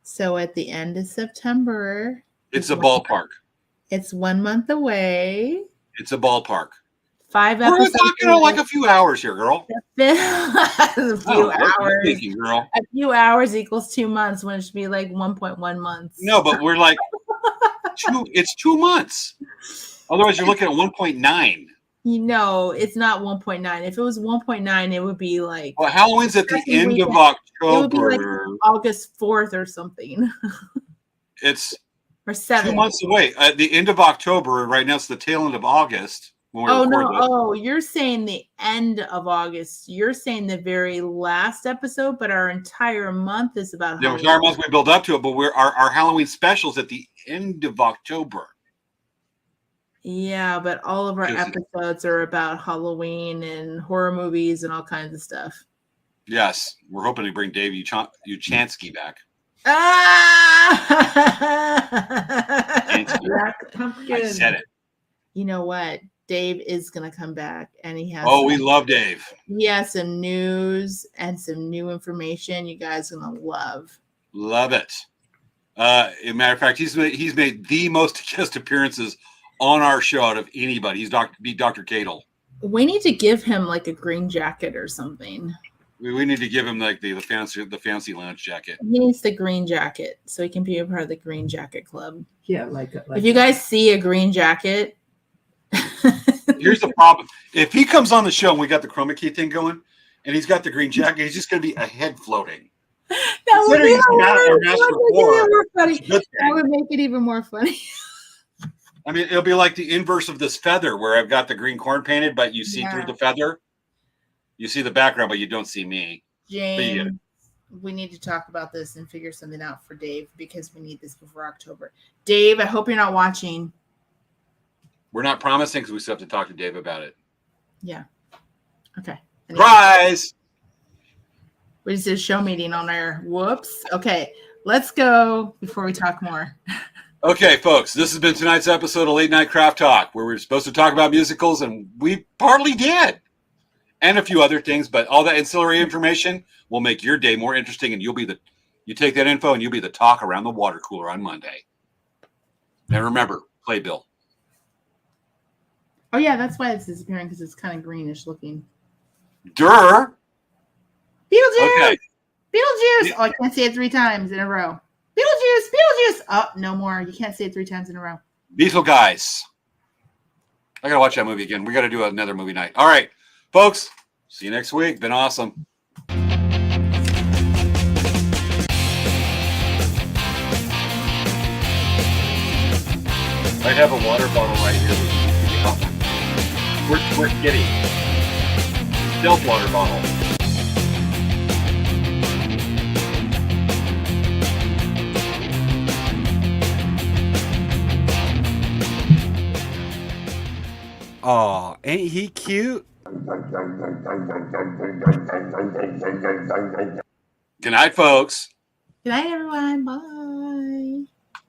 So at the end of September.
It's a ballpark.
It's 1 month away.
It's a ballpark.
5 episodes.
We're talking like a few hours here, girl.
A few hours.
Thinking, girl.
A few hours equals 2 months when it should be like 1.1 months.
No, but we're like, it's 2 months. Otherwise, you're looking at 1.9.
No, it's not 1.9. If it was 1.9, it would be like.
Well, Halloween's at the end of October.
It would be like August 4th or something.
It's
or
2
7?
months away. At the end of October. Right now, it's the tail end of August. When we
Oh
record
no!
this.
Oh, you're saying the end of August. You're saying the very last episode, but our entire month is about
The
Halloween.
entire month we build up to it, but our Halloween specials at the end of October.
Yeah, but all of our episodes are about Halloween and horror movies and all kinds of stuff.
Yes, we're hoping to bring Dave Uchansky back.
Black pumpkin.
I said it.
You know what? Dave is going to come back, and he has.
Oh, we love Dave.
He has some news and some new information you guys are going to love.
Love it. As a matter of fact, he's made the most guest appearances on our show out of anybody. He's Dr. Cadle.
We need to give him like a green jacket or something.
We need to give him like the fancy lounge jacket.
He needs the green jacket so he can be a part of the Green Jacket Club.
Yeah, like
if you guys see a green jacket.
Here's the problem. If he comes on the show and we got the chroma key thing going and he's got the green jacket, he's just going to be a head floating.
That would be more funny. That would make it even more funny.
I mean, it'll be like the inverse of this feather where I've got the green corn painted, but you see through the feather. You see the background, but you don't see me.
James, we need to talk about this and figure something out for Dave because we need this before October. Dave, I hope you're not watching.
We're not promising because we still have to talk to Dave about it.
Yeah. Okay.
Surprise!
We just did a show meeting on air. Whoops. Okay. Let's go before we talk more.
Okay, folks, this has been tonight's episode of Late Night Craft Talk, where we were supposed to talk about musicals, and we partly did. And a few other things, but all that ancillary information will make your day more interesting, and you take that info and you'll be the talk around the water cooler on Monday. And remember, Playbill.
Oh yeah, that's why it's disappearing because it's kind of greenish looking.
Beetlejuice!
Okay. Beetlejuice! Oh, I can't say it 3 times in a row. Beetlejuice! Oh, no more. You can't say it 3 times in a row.
Beetle Guys. I gotta watch that movie again. We gotta do another movie night. All right. Folks, see you next week. Been awesome. I have a water bottle right here. We're Kitty. Stealth water bottle.
Aw, ain't he cute?
Good night, folks.
Good night, everyone. Bye.